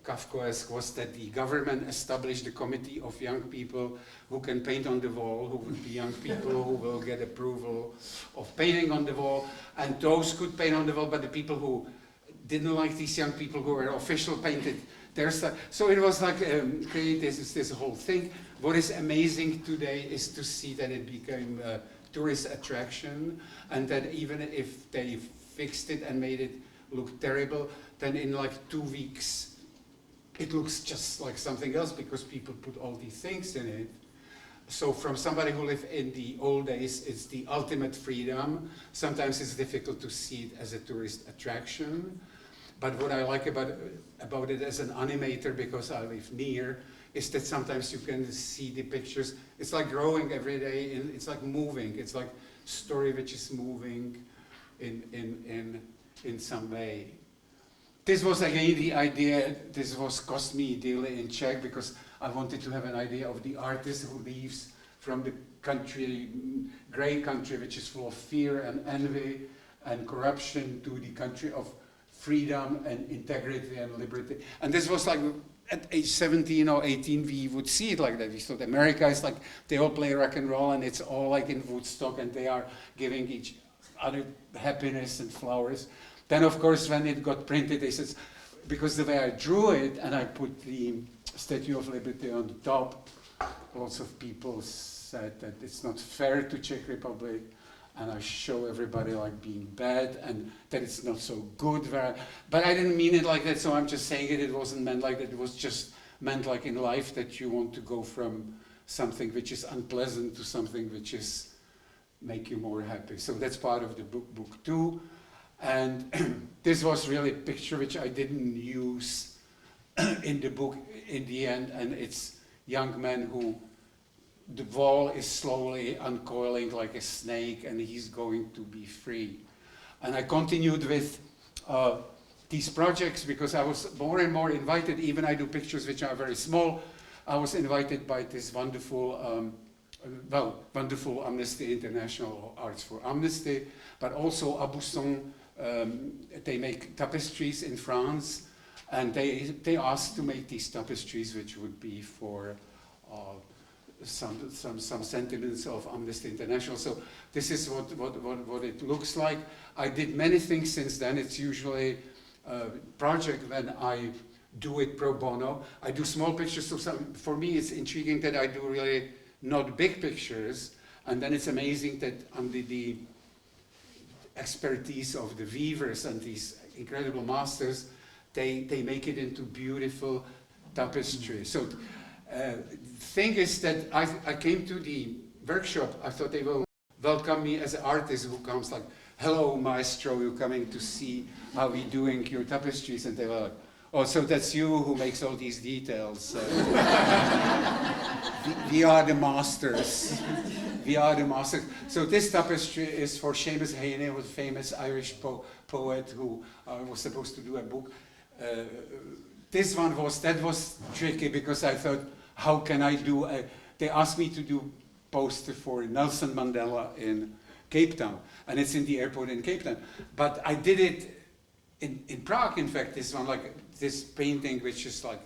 Kafkaesque was that the government established a committee of young people who can paint on the wall, who would be young people who will get approval of painting on the wall, and those could paint on the wall, but the people who didn't like these young people who were official painted their stuff. So it was like create this whole thing. What is amazing today is to see that it became a tourist attraction, and that even if they fixed it and made it look terrible, then in like 2 weeks it looks just like something else because people put all these things in it. So from somebody who lived in the old days, it's the ultimate freedom. Sometimes it's difficult to see it as a tourist attraction. But what I like about it as an animator, because I live near, is that sometimes you can see the pictures. It's like growing every day, and it's like moving. It's like story which is moving in some way. This was again the idea. This was cost me dearly in Czech because I wanted to have an idea of the artist who leaves from the country, grey country, which is full of fear and envy and corruption, to the country of freedom and integrity and liberty. And this was like at age 17 or 18, we would see it like that. We thought America is like, they all play rock and roll and it's all like in Woodstock and they are giving each other happiness and flowers. Then of course when it got printed, they said, because the way I drew it and I put the Statue of Liberty on the top, lots of people said that it's not fair to Czech Republic, and I show everybody like being bad and that it's not so good. But I didn't mean it like that, so I'm just saying it. It wasn't meant like that. It was just meant like in life that you want to go from something which is unpleasant to something which is make you more happy. So that's part of the book too. And this was really a picture which I didn't use in the book in the end, and it's young man who the wall is slowly uncoiling like a snake and he's going to be free. And I continued with these projects because I was more and more invited. Even I do pictures which are very small. I was invited by this wonderful wonderful Amnesty International, Arts for Amnesty, but also Aubusson. They make tapestries in France, and they asked to make these tapestries, which would be for some sentiments of Amnesty International. So this is what it looks like. I did many things since then. It's usually a project when I do it pro bono. I do small pictures. So for me, it's intriguing that I do really not big pictures, and then it's amazing that under the expertise of the weavers and these incredible masters, they make it into beautiful tapestry. So thing is that I came to the workshop, I thought they will welcome me as an artist who comes like, hello maestro, you're coming to see how we doing your tapestries, and they were like, oh, so that's you who makes all these details. We are the masters. We are the masters. So this tapestry is for Seamus Heaney, who was a famous Irish poet who was supposed to do a book. This one was tricky because I thought, how can I do they asked me to do poster for Nelson Mandela in Cape Town, and it's in the airport in Cape Town. But I did it in Prague, in fact, this one, like this painting, which is like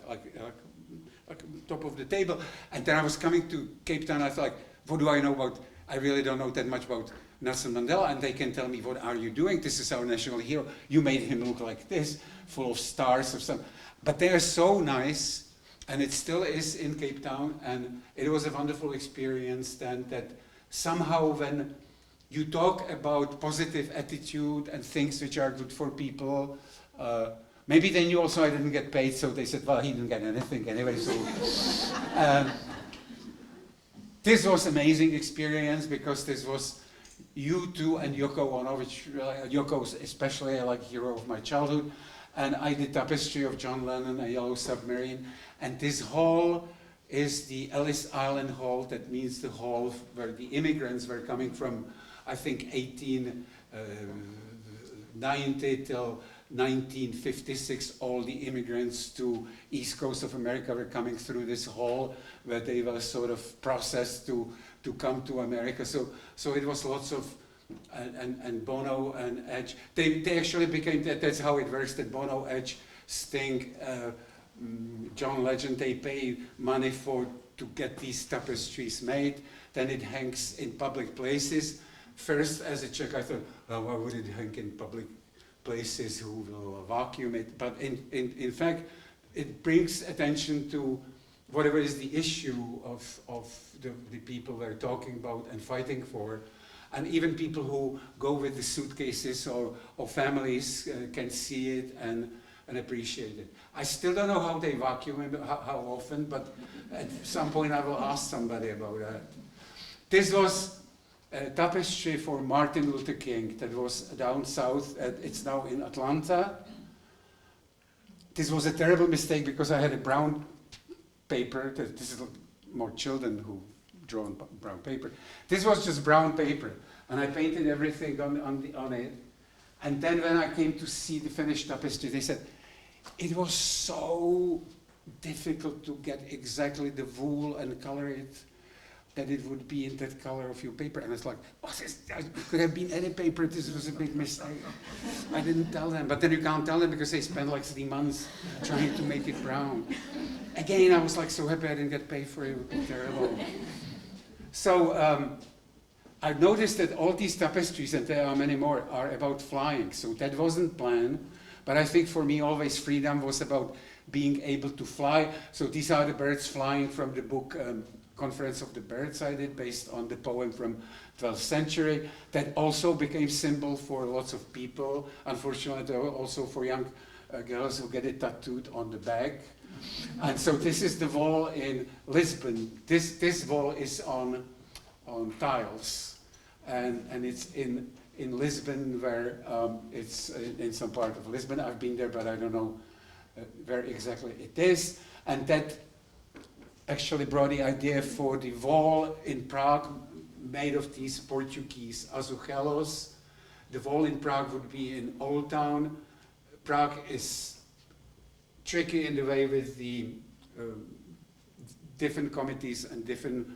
top of the table. And then I was coming to Cape Town, I thought, what do I know about, I really don't know that much about Nelson Mandela, and they can tell me, what are you doing? This is our national hero. You made him look like this, full of stars or something. But they are so nice, and it still is in Cape Town, and it was a wonderful experience then that somehow when you talk about positive attitude and things which are good for people, maybe they knew also I didn't get paid, so they said, well, he didn't get anything anyway, so. This was amazing experience because this was U2 and Yoko Ono, which Yoko is especially like hero of my childhood, and I did tapestry of John Lennon, A Yellow Submarine, and this hall is the Ellis Island Hall. That means the hall where the immigrants were coming from, I think 1890 till 1956, all the immigrants to East Coast of America were coming through this hall where they were sort of processed to come to America. So it was lots of, and Bono and Edge. They actually became, that's how it works, that Bono, Edge, Sting, John Legend, they pay money to get these tapestries made. Then it hangs in public places. First, as a Czech, I thought, well, why would it hang in public places, who will vacuum it? But in fact, it brings attention to whatever is the issue of the people we're talking about and fighting for. And even people who go with the suitcases or families can see it and appreciate it. I still don't know how they vacuum it, how often, but at some point I will ask somebody about that. This was a tapestry for Martin Luther King that was down south. It's now in Atlanta. This was a terrible mistake because I had a brown paper. This is more children who draw on brown paper. This was just brown paper, and I painted everything on it. And then when I came to see the finished tapestry, they said, it was so difficult to get exactly the wool and color it, that it would be in that color of your paper. And it's like, oh, this could have been any paper, this was a big mistake. I didn't tell them, but then you can't tell them because they spent like 3 months trying to make it brown. Again, I was like so happy I didn't get paid for it, it would be terrible. So I've noticed that all these tapestries, and there are many more, are about flying. So that wasn't planned, but I think for me always freedom was about being able to fly. So these are the birds flying from the book Conference of the Birds I did, based on the poem from 12th century. That also became symbol for lots of people. Unfortunately, also for young girls who get it tattooed on the back. And so this is the wall in Lisbon. This wall is on tiles, and it's in Lisbon, where it's in some part of Lisbon. I've been there, but I don't know where exactly it is. And that actually brought the idea for the wall in Prague made of these Portuguese azuleros. The wall in Prague would be in Old Town. Prague is tricky in the way with the different committees and different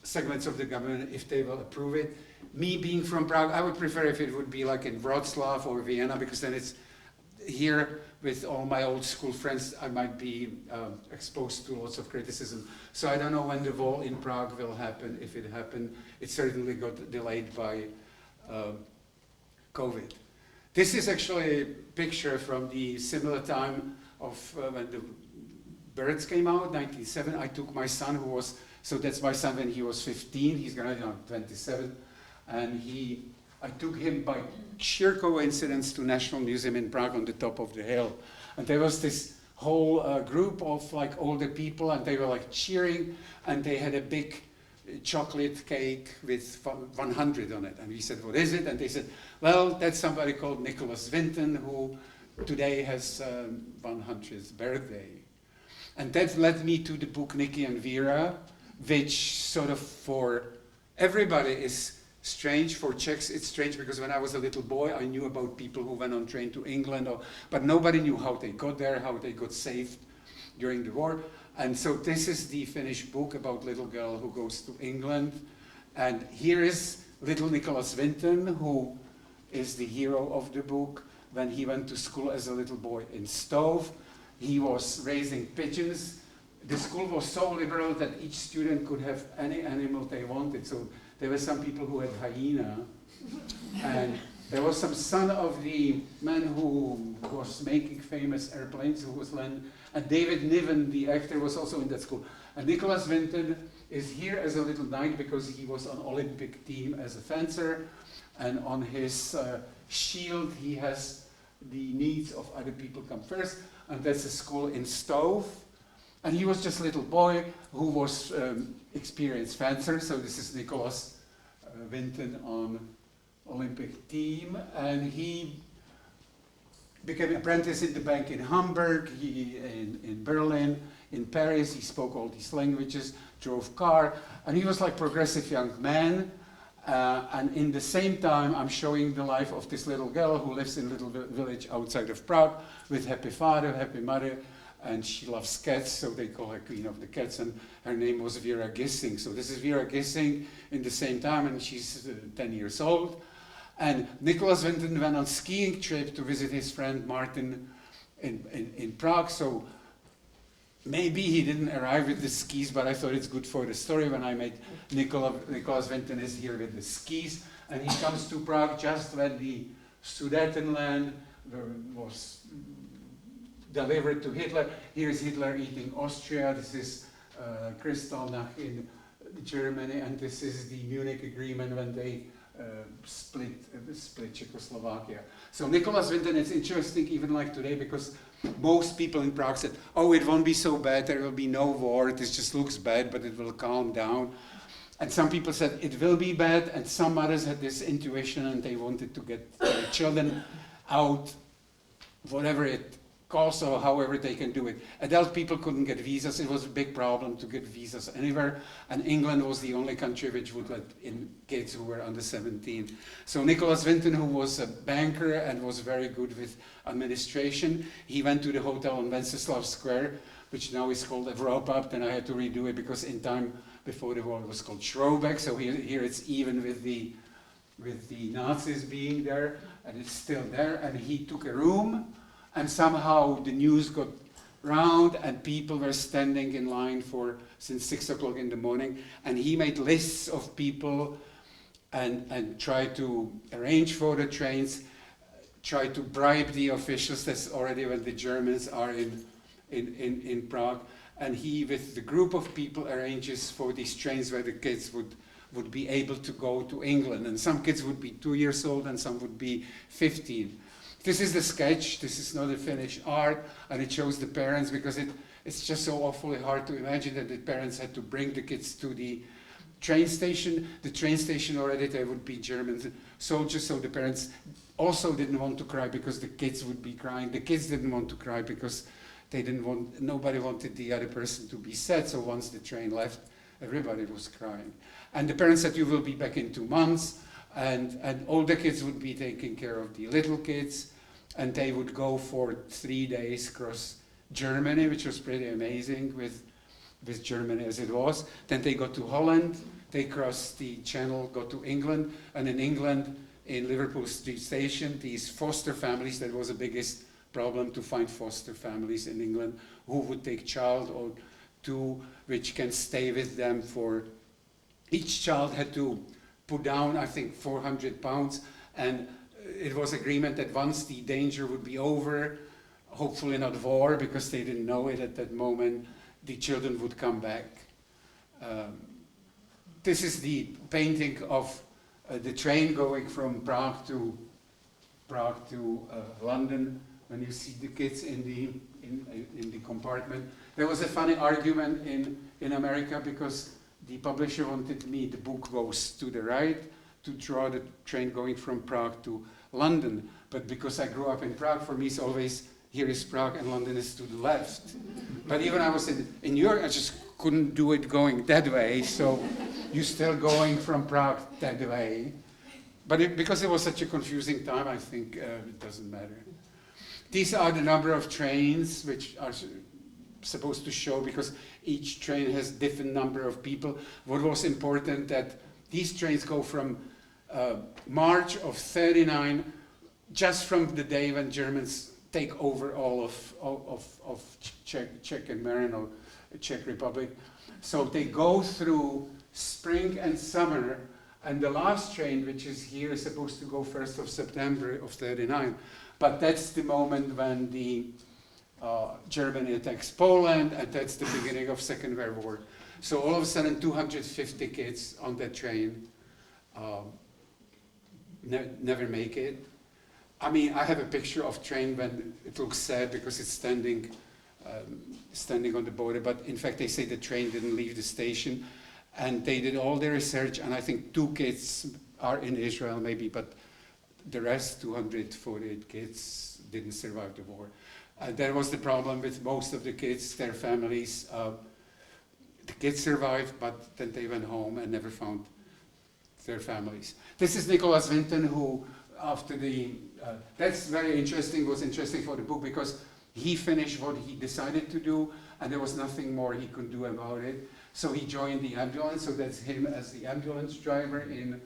segments of the government, if they will approve it. Me being from Prague, I would prefer if it would be like in Wrocław or Vienna, because then it's here with all my old school friends, I might be exposed to lots of criticism. So I don't know when the wall in Prague will happen. If it happened, it certainly got delayed by COVID. This is actually a picture from the similar time of when the birds came out, 1907. I took my son, who was, so that's my son when he was 15, he's gonna be 27, and he I took him by sheer coincidence to National Museum in Prague on the top of the hill. And there was this whole group of like older people, and they were like cheering, and they had a big chocolate cake with 100 on it. And we said, what is it? And they said, well, that's somebody called Nicholas Winton, who today has 100th birthday. And that led me to the book Nicky and Vera, which sort of for everybody is strange. For Czechs, it's strange because when I was a little boy, I knew about people who went on train to England, but nobody knew how they got there, how they got saved during the war. And so this is the finished book about little girl who goes to England. And here is little Nicholas Winton, who is the hero of the book. When he went to school as a little boy in Stove, he was raising pigeons. The school was so liberal that each student could have any animal they wanted. So there were some people who had hyena, and there was some son of the man who was making famous airplanes, who was and David Niven, the actor, was also in that school. And Nicholas Winton is here as a little knight because he was on Olympic team as a fencer, and on his shield he has the needs of other people come first, and that's a school in Stove. And he was just a little boy who was experienced fencer, so this is Nicholas Winton on Olympic team, and he became apprentice in the bank in Hamburg, in Berlin, in Paris. He spoke all these languages, drove car, and he was like progressive young man. And in the same time, I'm showing the life of this little girl who lives in a little village outside of Prague with happy father, happy mother, and she loves cats, so they call her Queen of the Cats, and her name was Vera Gissing. So this is Vera Gissing in the same time, and she's 10 years old. And Nicholas Winton went on skiing trip to visit his friend Martin in Prague, so maybe he didn't arrive with the skis, but I thought it's good for the story when I made Nicholas Winton is here with the skis, and he comes to Prague just when the Sudetenland was delivered to Hitler. Here's Hitler eating Austria. This is Kristallnacht in Germany, and this is the Munich Agreement when they split Czechoslovakia. So Nicholas Winton is interesting even like today because most people in Prague said, oh, it won't be so bad, there will be no war, this just looks bad, but it will calm down. And some people said it will be bad, and some others had this intuition and they wanted to get their children out, whatever it costs or however they can do it. Adult people couldn't get visas. It was a big problem to get visas anywhere, and England was the only country which would let in kids who were under 17. So Nicholas Winton, who was a banker and was very good with administration, he went to the hotel on Wenceslav Square, which now is called Europa, then I had to redo it because in time before the war it was called Schrobeck, so here it's even with the Nazis being there, and it's still there, and he took a room, and somehow the news got round and people were standing in line since 6 o'clock in the morning, and he made lists of people and tried to arrange for the trains, tried to bribe the officials. That's already when the Germans are in Prague, and he with the group of people arranges for these trains where the kids would be able to go to England, and some kids would be 2 years old and some would be 15. This is the sketch, this is not a finished art, and it shows the parents because it's just so awfully hard to imagine that the parents had to bring the kids to the train station. The train station already, there would be German soldiers, so the parents also didn't want to cry because the kids would be crying. The kids didn't want to cry because nobody wanted the other person to be sad, so once the train left, everybody was crying. And the parents said, you will be back in 2 months. And all the kids would be taking care of the little kids, and they would go for 3 days across Germany, which was pretty amazing with Germany as it was. Then they got to Holland, they crossed the channel, got to England, and in England, in Liverpool Street Station, these foster families, that was the biggest problem to find foster families in England, who would take child or two, which can stay with them for, each child had to put down, I think, 400 pounds, and it was agreement that once the danger would be over, hopefully not war, because they didn't know it at that moment, the children would come back. This is the painting of the train going from Prague to London, when you see the kids in the compartment. There was a funny argument in America because the publisher wanted me, the book goes to the right, to draw the train going from Prague to London. But because I grew up in Prague, for me it's always, here is Prague and London is to the left. But even I was in New York, I just couldn't do it going that way, so you're still going from Prague that way. But because it was such a confusing time, I think it doesn't matter. These are the number of trains which are supposed to show, because each train has different number of people. What was important that these trains go from March of '39, just from the day when Germans take over all of Czech and Marino, Czech Republic. So they go through spring and summer, and the last train, which is here, is supposed to go 1st of September of '39. But that's the moment when the Germany attacks Poland, and that's the beginning of Second World War. So all of a sudden, 250 kids on that train never make it. I mean, I have a picture of train when it looks sad because it's standing on the border, but in fact they say the train didn't leave the station, and they did all their research, and I think 2 kids are in Israel maybe, but the rest, 248 kids, didn't survive the war. That was the problem with most of the kids, their families. The kids survived, but then they went home and never found their families. This is Nicholas Winton, who after the, that's very interesting, was interesting for the book because he finished what he decided to do and there was nothing more he could do about it. So he joined the ambulance, so that's him as the ambulance driver in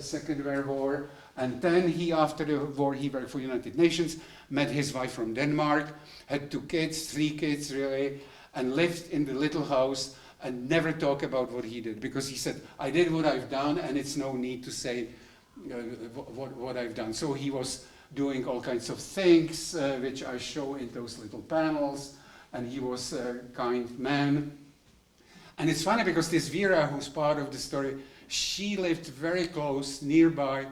Second World War. And then he, after the war, he worked for United Nations, met his wife from Denmark, had 2 kids, 3 kids really, and lived in the little house and never talked about what he did, because he said, I did what I've done and it's no need to say what I've done. So he was doing all kinds of things, which I show in those little panels, and he was a kind man. And it's funny because this Vera, who's part of the story, she lived very close, nearby,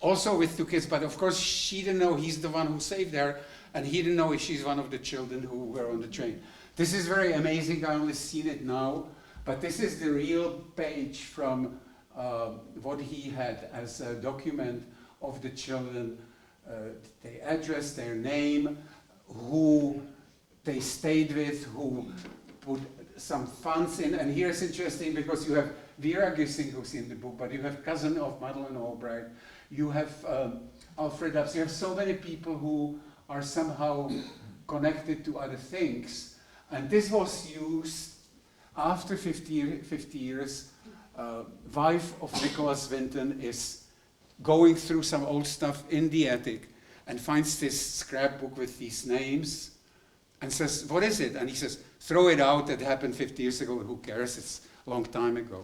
also with 2 kids, but of course she didn't know he's the one who saved her, and he didn't know if she's one of the children who were on the train. This is very amazing, I only seen it now, but this is the real page from what he had as a document of the children, their address, their name, who they stayed with, who put some funds in. And here's interesting because you have Vera Gissing, who's in the book, but you have cousin of Madeleine Albright, you have Alfred Dubs, you have so many people who are somehow connected to other things. And this was used after 50 years. Wife of Nicholas Winton is going through some old stuff in the attic and finds this scrapbook with these names and says, what is it? And he says, throw it out, that happened 50 years ago, who cares, it's a long time ago.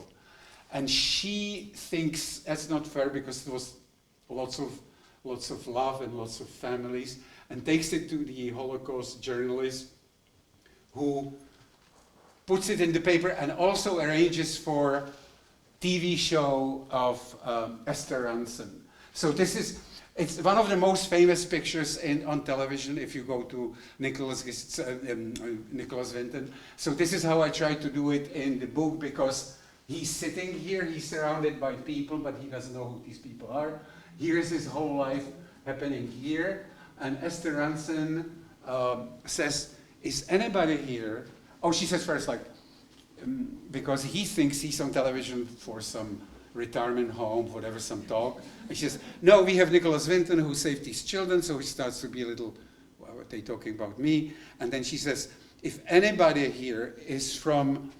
And she thinks that's not fair because there was lots of love and lots of families, and takes it to the Holocaust journalist who puts it in the paper and also arranges for TV show of Esther Ranson. So this is, it's one of the most famous pictures on television if you go to Nicholas Winton. So this is how I try to do it in the book, because he's sitting here, he's surrounded by people, but he doesn't know who these people are. Here's his whole life happening here. And Esther Ranson says, is anybody here? Oh, she says first, like, because he thinks he's on television for some retirement home, whatever, some talk. And she says, no, we have Nicholas Winton who saved these children, so he starts to be a little, well, what are they talking about me? And then she says, if anybody here is from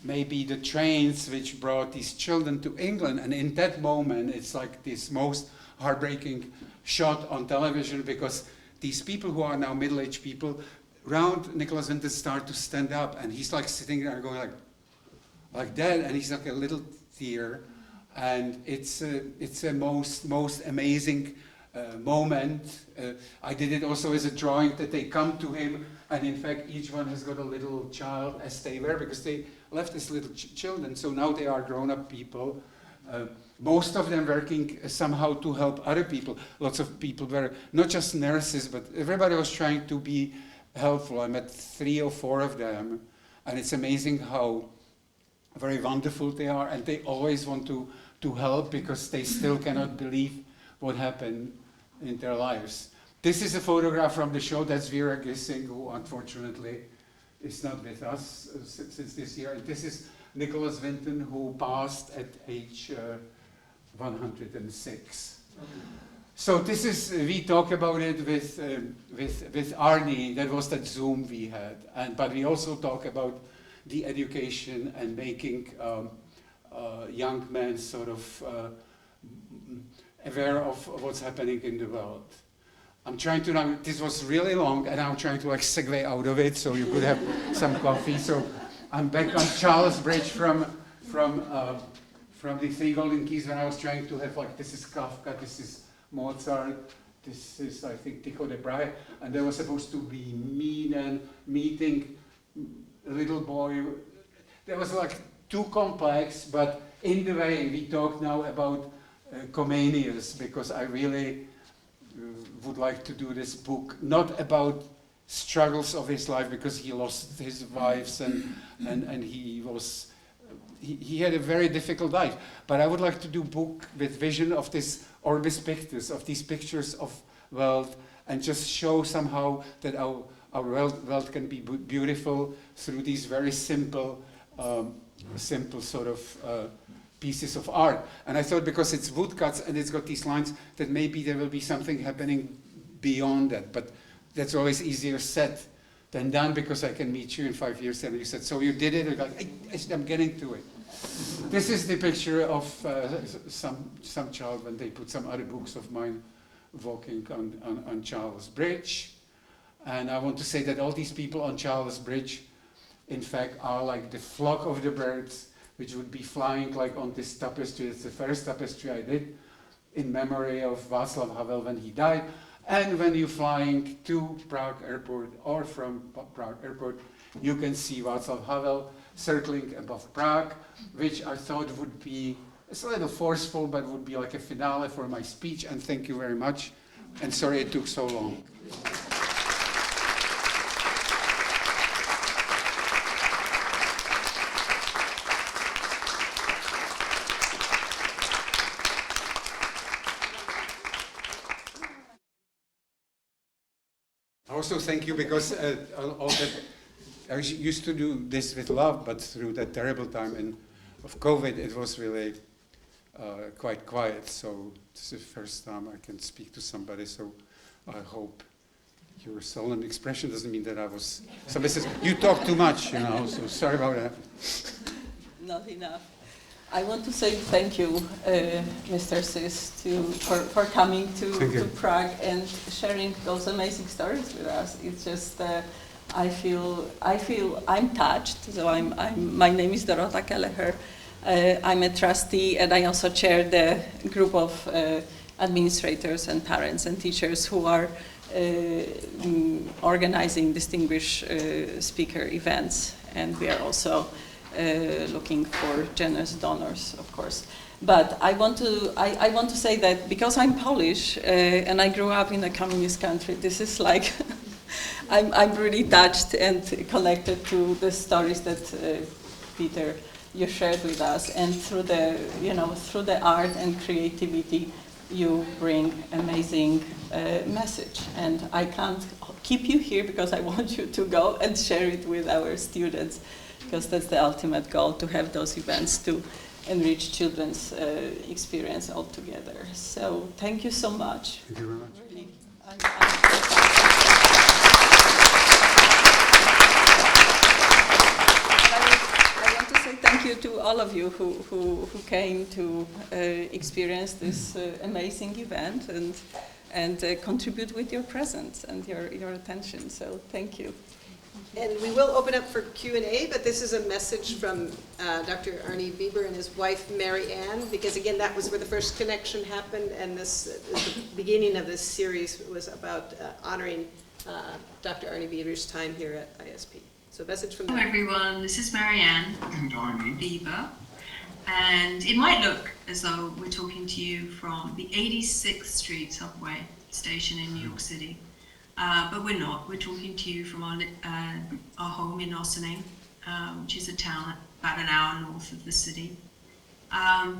maybe the trains which brought these children to England, and in that moment, it's like this most heartbreaking shot on television, because these people who are now middle-aged people round Nicholas Winton start to stand up, and he's like sitting there going like that, and he's like a little tear, and it's a most amazing moment. I did it also as a drawing that they come to him, and in fact each one has got a little child as they were, because they left as little children, so now they are grown-up people. most of them working somehow to help other people. Lots of people were not just nurses, but everybody was trying to be helpful. I met 3 or 4 of them, and it's amazing how very wonderful they are, and they always want to help because they still cannot believe what happened in their lives. This is a photograph from the show. That's Vera Gissing, who unfortunately is not with us since this year. And this is Nicholas Winton, who passed at age 106. So this is, we talk about it with Arnie. That was that Zoom we had. But we also talk about the education and making young men sort of aware of what's happening in the world. I'm trying to now, this was really long, and I'm trying to like segue out of it so you could have some coffee. So I'm back on Charles Bridge from the Three Golden Keys when I was trying to have like, this is Kafka, this is Mozart, this is I think Tycho de Brahe, and there was supposed to be me then meeting a little boy. That was like too complex, but in the way we talk now about Comenius, because I really would like to do this book, not about struggles of his life, because he lost his wives and he had a very difficult life. But I would like to do a book with vision of this orbis pictus, of these pictures of world, and just show somehow that our world can be beautiful through these very simple sort of pieces of art. And I thought, because it's woodcuts and it's got these lines, that maybe there will be something happening beyond that. But that's always easier said than done, because I can meet you in 5 years and you said, so you did it? And like, I'm getting to it. This is the picture of some child when they put some other books of mine walking on Charles Bridge. And I want to say that all these people on Charles Bridge, in fact, are like the flock of the birds, which would be flying like on this tapestry. It's the first tapestry I did in memory of Václav Havel when he died. And when you're flying to Prague airport or from Prague airport, you can see Václav Havel circling above Prague, which I thought would be, it's a little forceful, but would be like a finale for my speech. And thank you very much. And sorry it took so long. Also, thank you, because all that, I used to do this with love, but through that terrible time of COVID, it was really quite quiet. So this is the first time I can speak to somebody. So I hope your solemn expression doesn't mean that I was. Somebody says you talk too much, you know. So sorry about that. Not enough. I want to say thank you, Mr. Sis, for coming to Prague and sharing those amazing stories with us. It's just, I feel I'm touched. So my name is Dorota Kelleher. I'm a trustee, and I also chair the group of administrators and parents and teachers who are organizing distinguished speaker events, and we are also looking for generous donors, of course. But I want to say that because I'm Polish and I grew up in a communist country, this is like I'm really touched and connected to the stories that Peter, you shared with us, and through the art and creativity you bring amazing message. And I can't keep you here because I want you to go and share it with our students, because that's the ultimate goal, to have those events to enrich children's experience altogether. So thank you so much. Thank you very much. Really, I want to say thank you to all of you who came to experience this amazing event and contribute with your presence and your attention. So thank you. And we will open up for Q&A, but this is a message from Dr. Arnie Bieber and his wife, Mary Ann, because again, that was where the first connection happened, and the beginning of this series was about honoring Dr. Arnie Bieber's time here at ISP. So a message from them. Hello everyone, this is Mary Ann and Arnie Bieber. And it might look as though we're talking to you from the 86th Street subway station in New York City, but we're not. We're talking to you from our home in Ossining, which is a town about an hour north of the city. I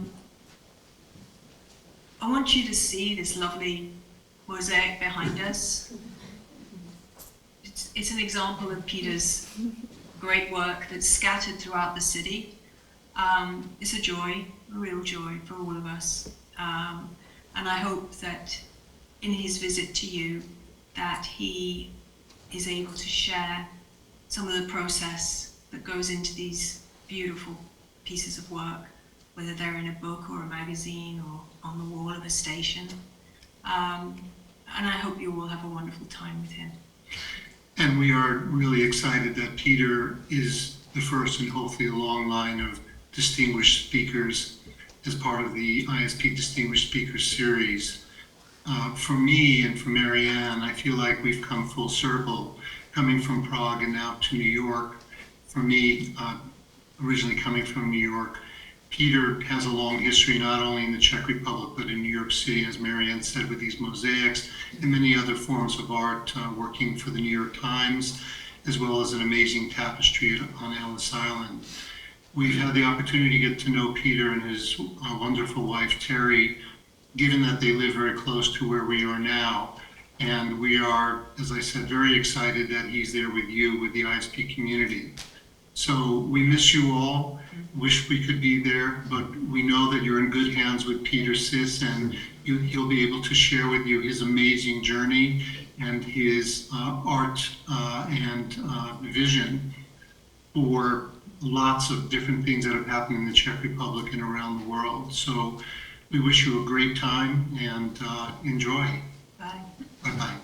want you to see this lovely mosaic behind us. It's an example of Peter's great work that's scattered throughout the city. It's a joy, a real joy for all of us. And I hope that in his visit to you, that he is able to share some of the process that goes into these beautiful pieces of work, whether they're in a book or a magazine or on the wall of a station. And I hope you all have a wonderful time with him. And we are really excited that Peter is the first in hopefully a long line of distinguished speakers as part of the ISP Distinguished Speakers Series. For me and for Marianne, I feel like we've come full circle, coming from Prague and now to New York. For me, originally coming from New York, Peter has a long history not only in the Czech Republic but in New York City, as Marianne said, with these mosaics and many other forms of art, working for the New York Times, as well as an amazing tapestry on Ellis Island. We've had the opportunity to get to know Peter and his wonderful wife, Terry, given that they live very close to where we are now. And we are, as I said, very excited that he's there with you, with the ISP community. So we miss you all, wish we could be there, but we know that you're in good hands with Petr Sis, and he'll be able to share with you his amazing journey and his art and vision for lots of different things that have happened in the Czech Republic and around the world. So we wish you a great time and enjoy. Bye. Bye-bye.